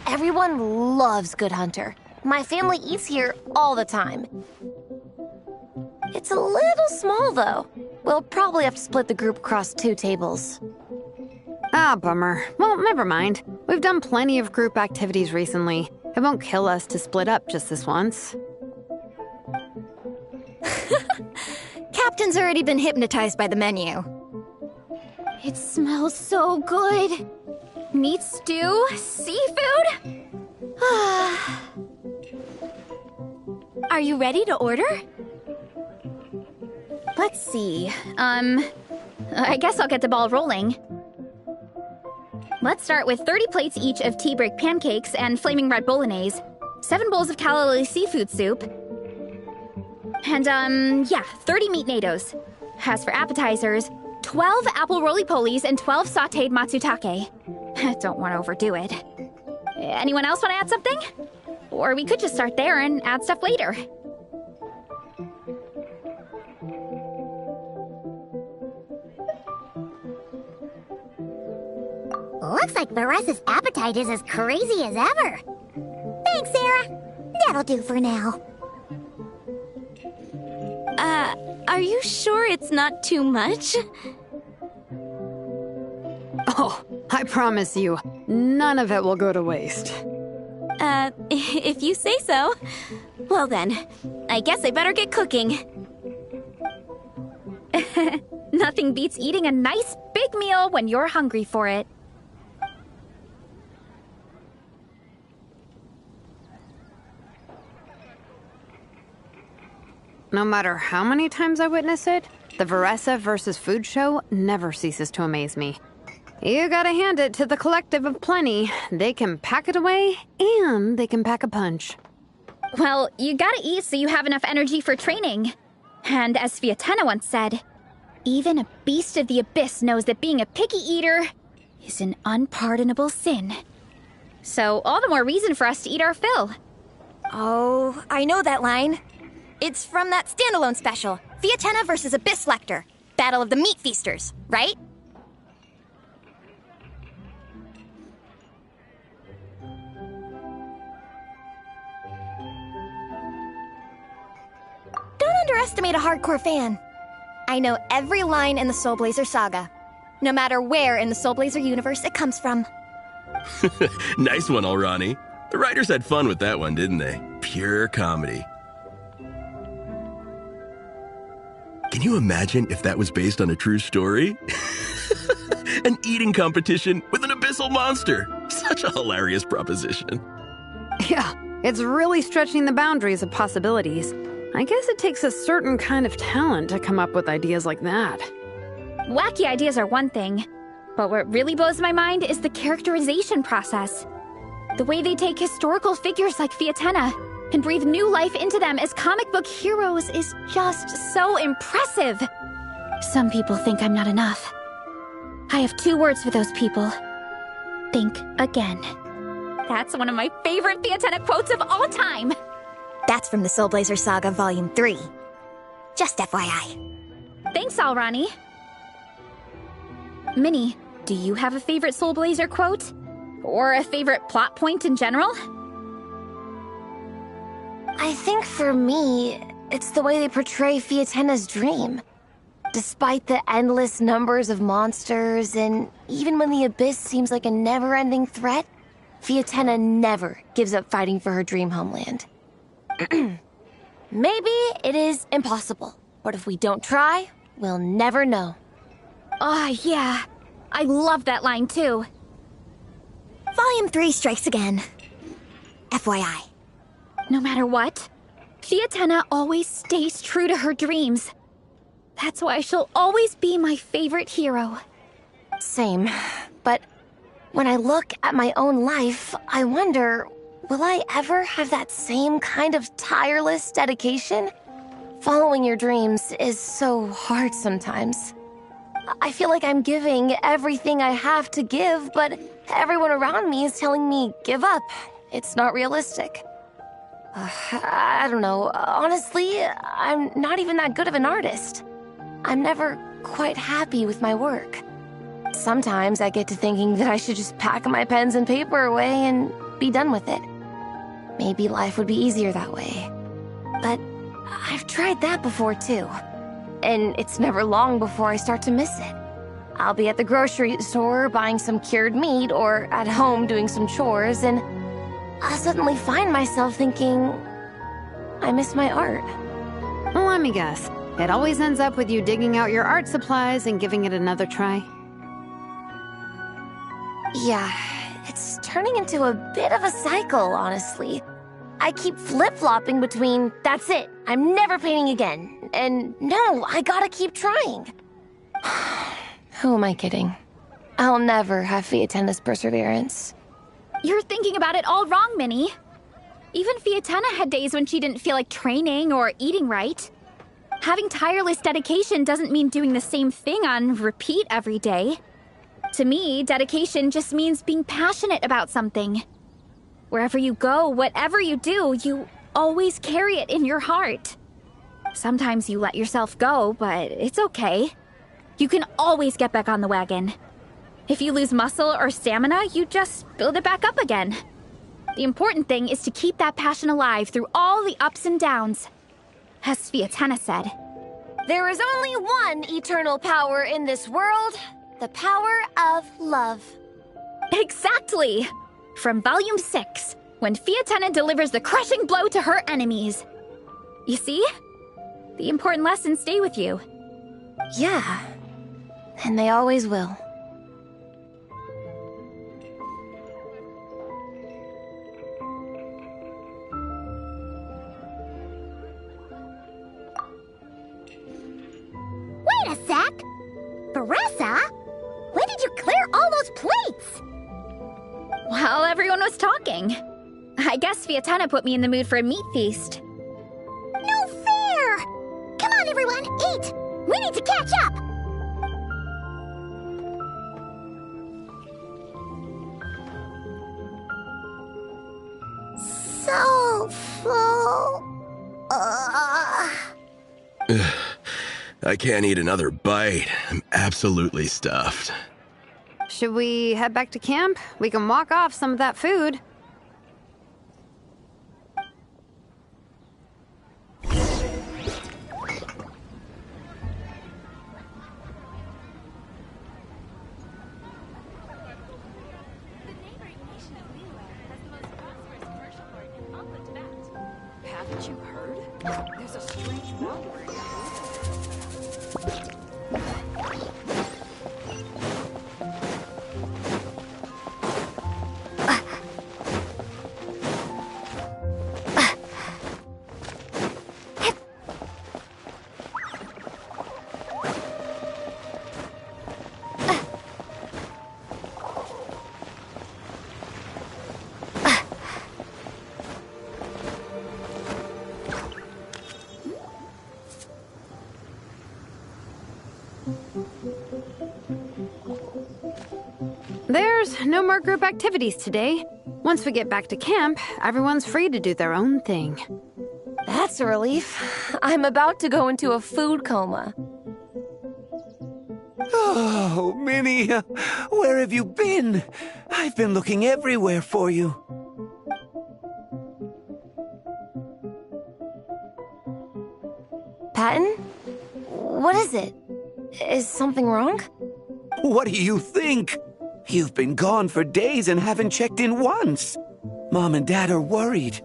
Everyone loves Good Hunter. My family eats here all the time. It's a little small, though. We'll probably have to split the group across 2 tables. Ah, bummer. Well, never mind. We've done plenty of group activities recently. It won't kill us to split up just this once. Captain's already been hypnotized by the menu. It smells so good. Meat stew? Seafood? Are you ready to order? Let's see. I guess I'll get the ball rolling. Let's start with 30 plates each of tea break pancakes and flaming red bolognese, 7 bowls of calla lily seafood soup, and 30 meat nados. As for appetizers, 12 apple roly-polies and 12 sautéed matsutake. Don't want to overdo it. Anyone else want to add something? Or we could just start there and add stuff later. Looks like Reise's appetite is as crazy as ever. Thanks, Sarah. That'll do for now. Are you sure it's not too much? Oh, I promise you, none of it will go to waste. If you say so. Well then, I guess I better get cooking. Nothing beats eating a nice big meal when you're hungry for it. No matter how many times I witness it, the Reise versus food show never ceases to amaze me. You gotta hand it to the collective of plenty. They can pack it away, and they can pack a punch. Well, you gotta eat so you have enough energy for training. And as Fiatena once said, even a beast of the abyss knows that being a picky eater is an unpardonable sin. So all the more reason for us to eat our fill. Oh, I know that line. It's from that standalone special, Fiatena versus Abyss Lecter, Battle of the Meat Feasters, right? Don't underestimate a hardcore fan. I know every line in the Soul Blazer saga, no matter where in the Soul Blazer universe it comes from. Nice one, Alrani. The writers had fun with that one, didn't they? Pure comedy. Can you imagine if that was based on a true story? An eating competition with an abyssal monster. Such a hilarious proposition. Yeah, it's really stretching the boundaries of possibilities. I guess it takes a certain kind of talent to come up with ideas like that. Wacky ideas are one thing, but what really blows my mind is the characterization process. The way they take historical figures like Fiatena and breathe new life into them as comic book heroes is just so impressive. Some people think I'm not enough. I have 2 words for those people. Think again. That's one of my favorite Fiatena quotes of all time. That's from the Soul Blazer Saga Volume 3. Just FYI. Thanks, Alrani. Minnie, Do you have a favorite Soul Blazer quote? Or a favorite plot point in general? I think for me, it's the way they portray Fiatenna's dream. Despite the endless numbers of monsters, and even when the Abyss seems like a never-ending threat, Fiatenna never gives up fighting for her dream homeland. Maybe it is impossible, but if we don't try, we'll never know. Yeah. I love that line too. Volume 3 strikes again. FYI. No matter what, Fiatenna always stays true to her dreams. That's why she'll always be my favorite hero. Same, but when I look at my own life, I wonder, will I ever have that same kind of tireless dedication? Following your dreams is so hard sometimes. I feel like I'm giving everything I have to give, but everyone around me is telling me, give up. It's not realistic. I don't know. Honestly, I'm not even that good of an artist. I'm never quite happy with my work. Sometimes I get to thinking that I should just pack my pens and paper away and be done with it. Maybe life would be easier that way. But I've tried that before too. And it's never long before I start to miss it. I'll be at the grocery store buying some cured meat or at home doing some chores, and I'll suddenly find myself thinking, I miss my art. Well, let me guess. It always ends up with you digging out your art supplies and giving it another try. Yeah, it's turning into a bit of a cycle, honestly. I keep flip-flopping between, that's it, I'm never painting again, and no, I gotta keep trying. Who am I kidding? I'll never have Fiatenna's perseverance. You're thinking about it all wrong, Minnie. Even Fiatenna had days when she didn't feel like training or eating right. Having tireless dedication doesn't mean doing the same thing on repeat every day. To me, dedication just means being passionate about something. Wherever you go, whatever you do, you always carry it in your heart. Sometimes you let yourself go, but it's okay. You can always get back on the wagon. If you lose muscle or stamina, you just build it back up again. The important thing is to keep that passion alive through all the ups and downs. As Fiatenna said, there is only one eternal power in this world, the power of love. Exactly! From Volume 6, when Fiatenna delivers the crushing blow to her enemies. You see? The important lessons stay with you. Yeah, and they always will. Wait a sec! Veressa? When did you clear all those plates? While everyone was talking. I guess Fiatenna put me in the mood for a meat feast. No fair! Come on, everyone, eat! We need to catch up! So full. I can't eat another bite. I'm absolutely stuffed. Should we head back to camp? We can walk off some of that food. Haven't you heard? There's a strange robbery. There's no more group activities today. Once we get back to camp, everyone's free to do their own thing. That's a relief. I'm about to go into a food coma. Oh, Minnie, where have you been? I've been looking everywhere for you. Patton? What is it? Is something wrong? What do you think? You've been gone for days and haven't checked in once. Mom and Dad are worried.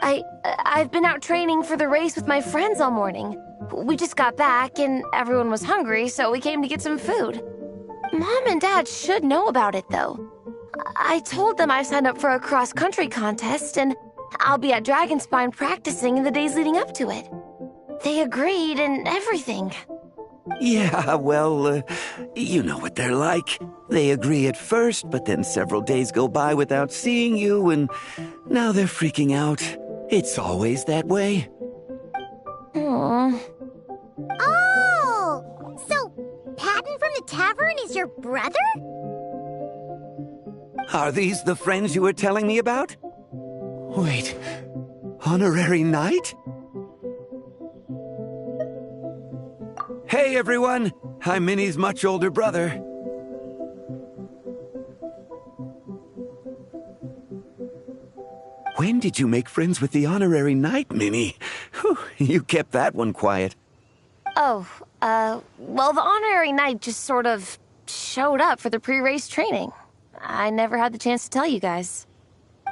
I've been out training for the race with my friends all morning. We just got back and everyone was hungry, so we came to get some food. Mom and Dad should know about it, though. I told them I signed up for a cross-country contest and I'll be at Dragonspine practicing in the days leading up to it. They agreed and everything. Yeah, well, you know what they're like. They agree at first, but then several days go by without seeing you, and now they're freaking out. It's always that way. Aww. Oh! So, Patton from the tavern is your brother? Are these the friends you were telling me about? Wait, honorary knight? Hey, everyone! I'm Minnie's much older brother. When did you make friends with the honorary knight, Minnie? Whew, you kept that one quiet. Oh, well, the honorary knight just sort of showed up for the pre-race training. I never had the chance to tell you guys.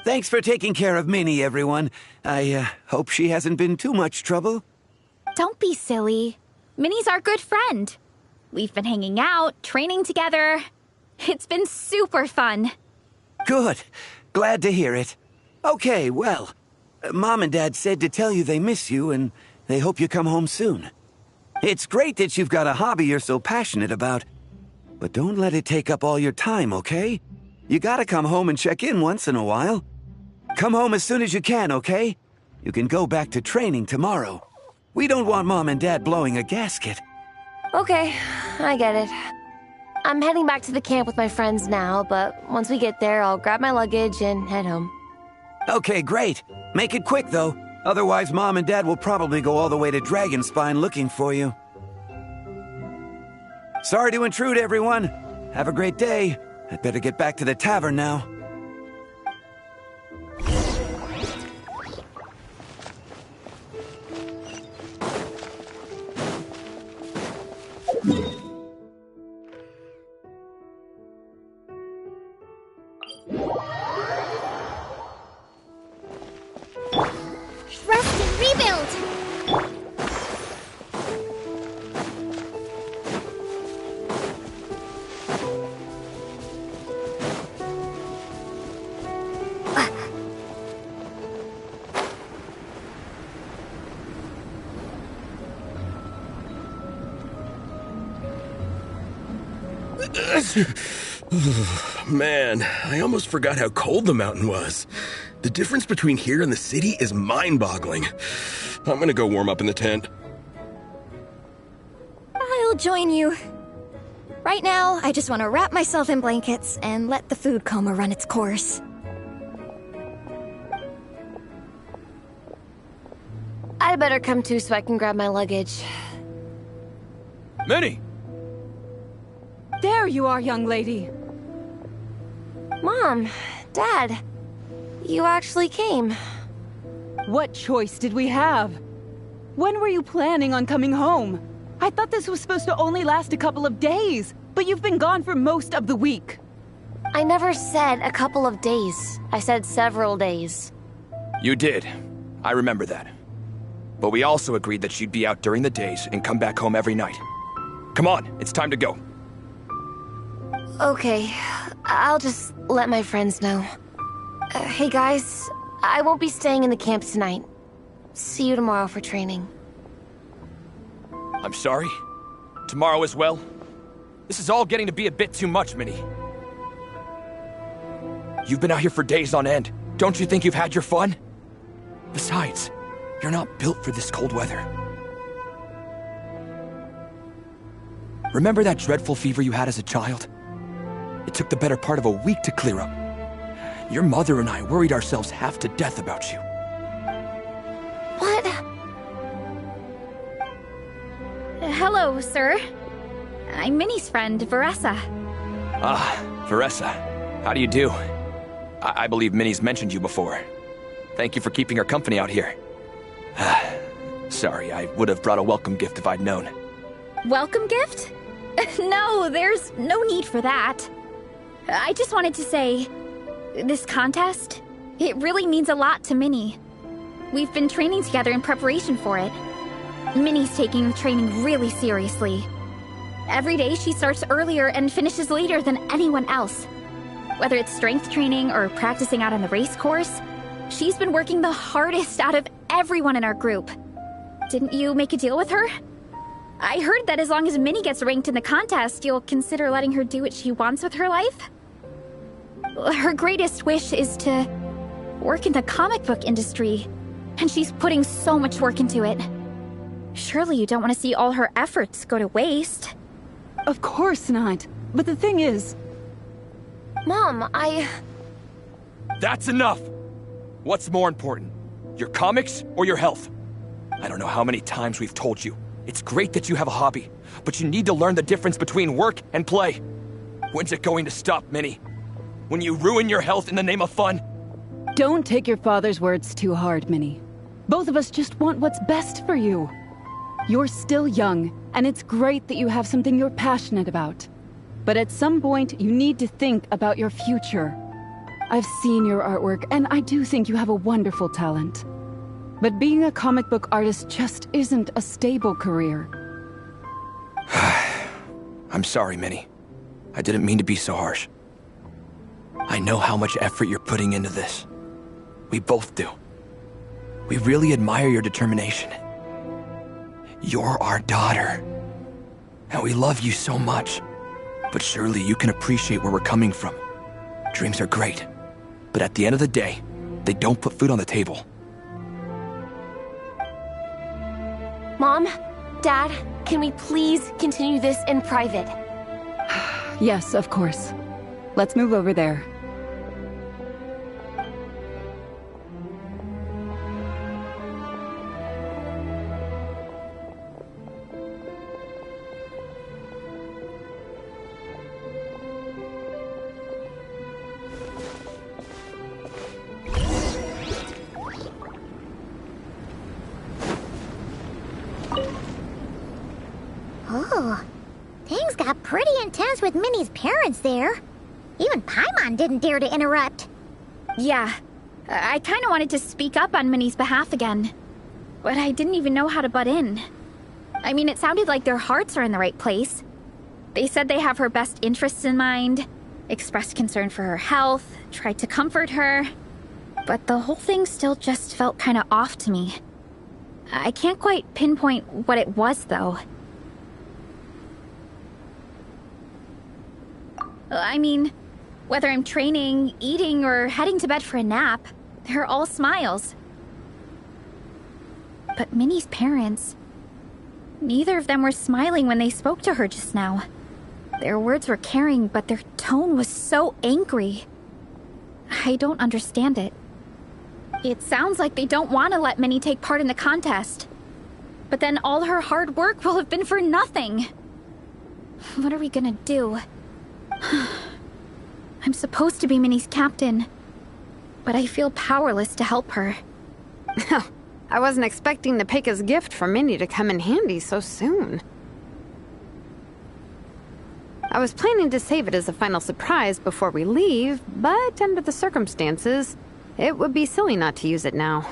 Thanks for taking care of Minnie, everyone. I hope she hasn't been too much trouble. Don't be silly. Minnie's our good friend. We've been hanging out, training together. It's been super fun. Good. Glad to hear it. Okay, well, Mom and Dad said to tell you they miss you and they hope you come home soon. It's great that you've got a hobby you're so passionate about, but don't let it take up all your time, okay? You gotta come home and check in once in a while. Come home as soon as you can, okay? You can go back to training tomorrow. We don't want Mom and Dad blowing a gasket. Okay, I get it. I'm heading back to the camp with my friends now, but once we get there, I'll grab my luggage and head home. Okay, great. Make it quick, though. Otherwise, Mom and Dad will probably go all the way to Dragonspine looking for you. Sorry to intrude, everyone. Have a great day. I'd better get back to the tavern now. Rest and rebuild! Man, I almost forgot how cold the mountain was. The difference between here and the city is mind-boggling. I'm gonna go warm up in the tent. I'll join you. Right now, I just want to wrap myself in blankets and let the food coma run its course. I better come too so I can grab my luggage. Minnie! There you are, young lady. Mom, Dad, you actually came. What choice did we have? When were you planning on coming home? I thought this was supposed to only last a couple of days, but you've been gone for most of the week. I never said a couple of days. I said several days. You did. I remember that. But we also agreed that she'd be out during the days and come back home every night. Come on, it's time to go. Okay, I'll just let my friends know. Hey guys, I won't be staying in the camp tonight. See you tomorrow for training. I'm sorry. Tomorrow as well. This is all getting to be a bit too much, Minnie. You've been out here for days on end. Don't you think you've had your fun? Besides, you're not built for this cold weather. Remember that dreadful fever you had as a child? It took the better part of a week to clear up. Your mother and I worried ourselves half to death about you. What? Hello, sir. I'm Minnie's friend, Reise. Ah, Reise. How do you do? I believe Minnie's mentioned you before. Thank you for keeping her company out here. Sorry, I would have brought a welcome gift if I'd known. Welcome gift? No, there's no need for that. I just wanted to say, this contest, it really means a lot to Minnie. We've been training together in preparation for it. Minnie's taking the training really seriously. Every day she starts earlier and finishes later than anyone else. Whether it's strength training or practicing out on the race course, she's been working the hardest out of everyone in our group. Didn't you make a deal with her? I heard that as long as Minnie gets ranked in the contest, you'll consider letting her do what she wants with her life? Her greatest wish is to work in the comic book industry, and she's putting so much work into it. Surely you don't want to see all her efforts go to waste. Of course not. But the thing is... Mom, That's enough! What's more important? Your comics or your health? I don't know how many times we've told you. It's great that you have a hobby, but you need to learn the difference between work and play. When's it going to stop, Minnie? When you ruin your health in the name of fun? Don't take your father's words too hard, Minnie. Both of us just want what's best for you. You're still young, and it's great that you have something you're passionate about. But at some point, you need to think about your future. I've seen your artwork, and I do think you have a wonderful talent. But being a comic book artist just isn't a stable career. I'm sorry, Minnie. I didn't mean to be so harsh. I know how much effort you're putting into this. We both do. We really admire your determination. You're our daughter. And we love you so much. But surely you can appreciate where we're coming from. Dreams are great. But at the end of the day, they don't put food on the table. Mom, Dad, can we please continue this in private? Yes, of course. Let's move over there. Oh, things got pretty intense with Minnie's parents there. Even Paimon didn't dare to interrupt. Yeah, I kind of wanted to speak up on Minnie's behalf again. But I didn't even know how to butt in. I mean, it sounded like their hearts are in the right place. They said they have her best interests in mind, expressed concern for her health, tried to comfort her. But the whole thing still just felt kind of off to me. I can't quite pinpoint what it was, though. I mean, whether I'm training, eating, or heading to bed for a nap, they're all smiles. But Minnie's parents... neither of them were smiling when they spoke to her just now. Their words were caring, but their tone was so angry. I don't understand it. It sounds like they don't want to let Minnie take part in the contest. But then all her hard work will have been for nothing. What are we gonna do? I'm supposed to be Minnie's captain, but I feel powerless to help her. I wasn't expecting the Pekka's gift for Minnie to come in handy so soon. I was planning to save it as a final surprise before we leave, but under the circumstances, it would be silly not to use it now.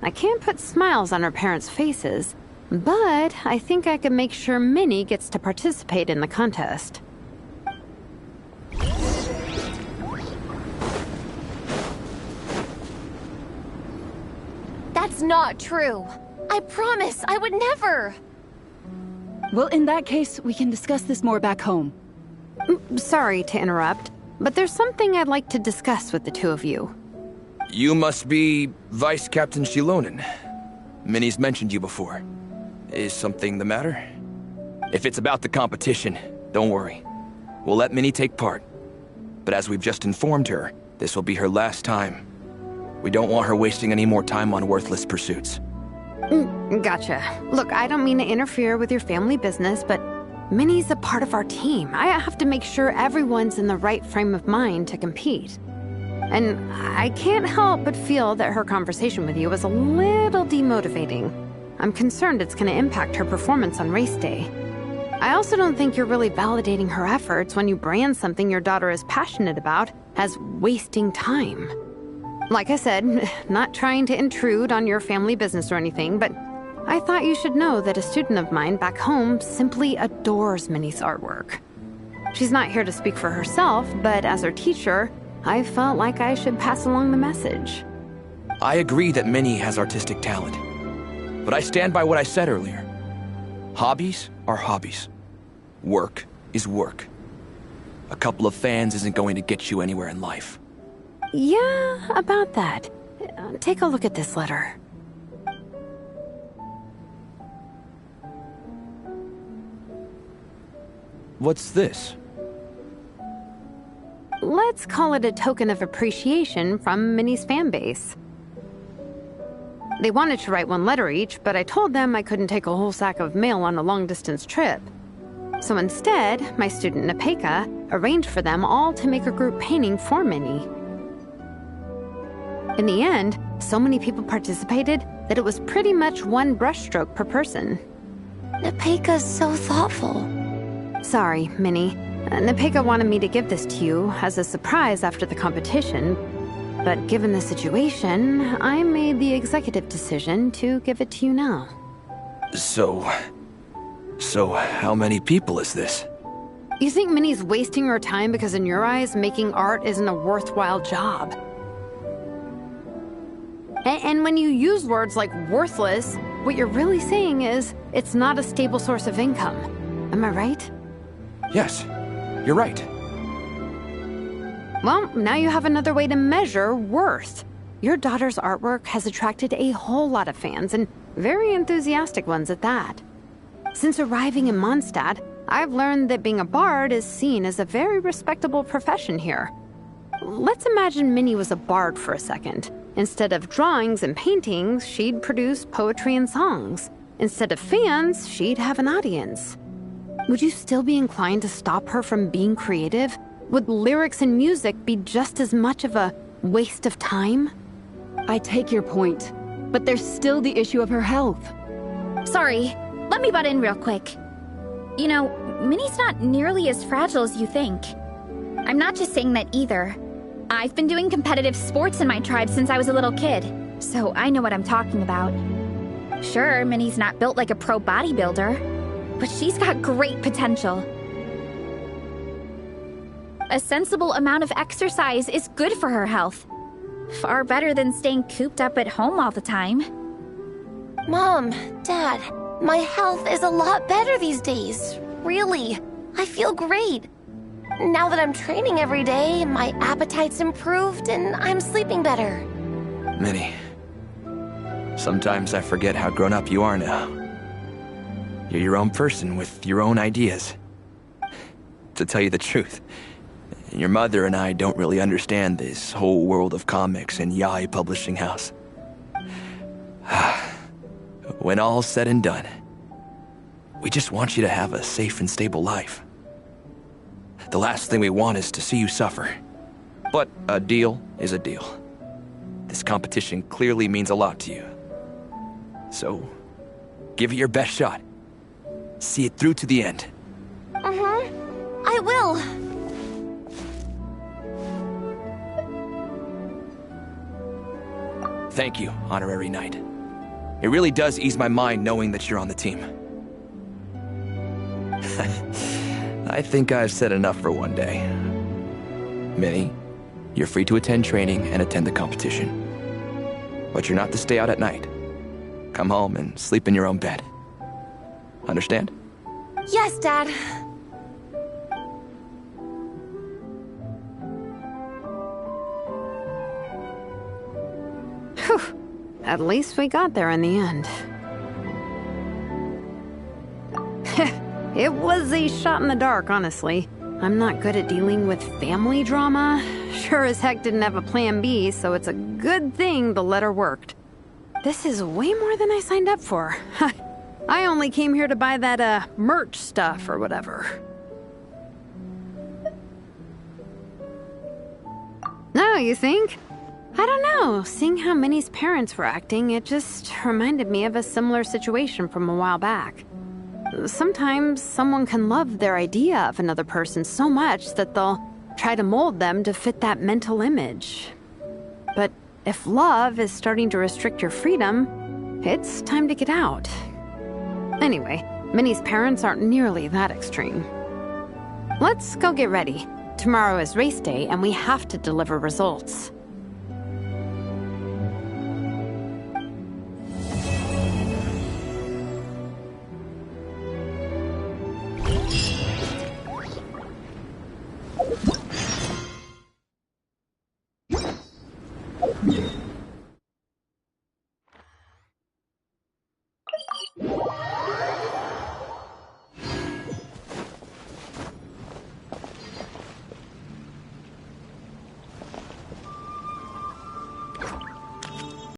I can't put smiles on her parents' faces, but I think I can make sure Minnie gets to participate in the contest. That's not true. I promise, I would never. Well, in that case, we can discuss this more back home. Sorry to interrupt, but there's something I'd like to discuss with the two of you. You must be Vice Captain Shilonen. Minnie's mentioned you before. Is something the matter? If it's about the competition, don't worry. We'll let Minnie take part. But as we've just informed her, this will be her last time. We don't want her wasting any more time on worthless pursuits. Gotcha. Look, I don't mean to interfere with your family business, but Minnie's a part of our team. I have to make sure everyone's in the right frame of mind to compete. And I can't help but feel that her conversation with you was a little demotivating. I'm concerned it's going to impact her performance on race day. I also don't think you're really validating her efforts when you brand something your daughter is passionate about as wasting time. Like I said, not trying to intrude on your family business or anything, but I thought you should know that a student of mine back home simply adores Minnie's artwork. She's not here to speak for herself, but as her teacher, I felt like I should pass along the message. I agree that Minnie has artistic talent, but I stand by what I said earlier. Hobbies are hobbies. Work is work. A couple of fans isn't going to get you anywhere in life. Yeah, about that. Take a look at this letter. What's this? Let's call it a token of appreciation from Minnie's fan base. They wanted to write one letter each, but I told them I couldn't take a whole sack of mail on a long-distance trip. So instead, my student Nepeka arranged for them all to make a group painting for Minnie. In the end, so many people participated that it was pretty much one brushstroke per person. Nepeka's so thoughtful. Sorry, Minnie. Nepeka wanted me to give this to you as a surprise after the competition, but given the situation, I made the executive decision to give it to you now. So how many people is this? You think Minnie's wasting her time because in your eyes, making art isn't a worthwhile job? And when you use words like worthless, what you're really saying is it's not a stable source of income. Am I right? Yes, you're right. Well, now you have another way to measure worth. Your daughter's artwork has attracted a whole lot of fans, and very enthusiastic ones at that. Since arriving in Mondstadt, I've learned that being a bard is seen as a very respectable profession here. Let's imagine Minnie was a bard for a second. Instead of drawings and paintings, she'd produce poetry and songs. Instead of fans, she'd have an audience. Would you still be inclined to stop her from being creative? Would lyrics and music be just as much of a waste of time? I take your point, but there's still the issue of her health. Sorry, let me butt in real quick. You know, Minnie's not nearly as fragile as you think. I'm not just saying that either. I've been doing competitive sports in my tribe since I was a little kid, so I know what I'm talking about. Sure, Minnie's not built like a pro bodybuilder, but she's got great potential. A sensible amount of exercise is good for her health. Far better than staying cooped up at home all the time. Mom, Dad, my health is a lot better these days. Really, I feel great. Now that I'm training every day, my appetite's improved and I'm sleeping better. Minnie, sometimes I forget how grown up you are now. You're your own person with your own ideas. To tell you the truth, your mother and I don't really understand this whole world of comics and Yaoi Publishing House. When all's said and done, we just want you to have a safe and stable life. The last thing we want is to see you suffer. But a deal is a deal. This competition clearly means a lot to you. So, give it your best shot. See it through to the end. I will. Thank you, Honorary Knight. It really does ease my mind knowing that you're on the team. I think I've said enough for one day. Minnie, you're free to attend training and attend the competition. But you're not to stay out at night. Come home and sleep in your own bed. Understand? Yes, Dad. Whew. At least we got there in the end. It was a shot in the dark, honestly. I'm not good at dealing with family drama. sure as heck didn't have a plan B, so it's a good thing the letter worked. This is way more than I signed up for. I only came here to buy that, merch stuff or whatever. No, you think? I don't know. Seeing how Minnie's parents were acting, it just reminded me of a similar situation from a while back. Sometimes someone can love their idea of another person so much that they'll try to mold them to fit that mental image. But if love is starting to restrict your freedom, it's time to get out. Anyway, Minnie's parents aren't nearly that extreme. Let's go get ready. Tomorrow is race day, and we have to deliver results. Yeah.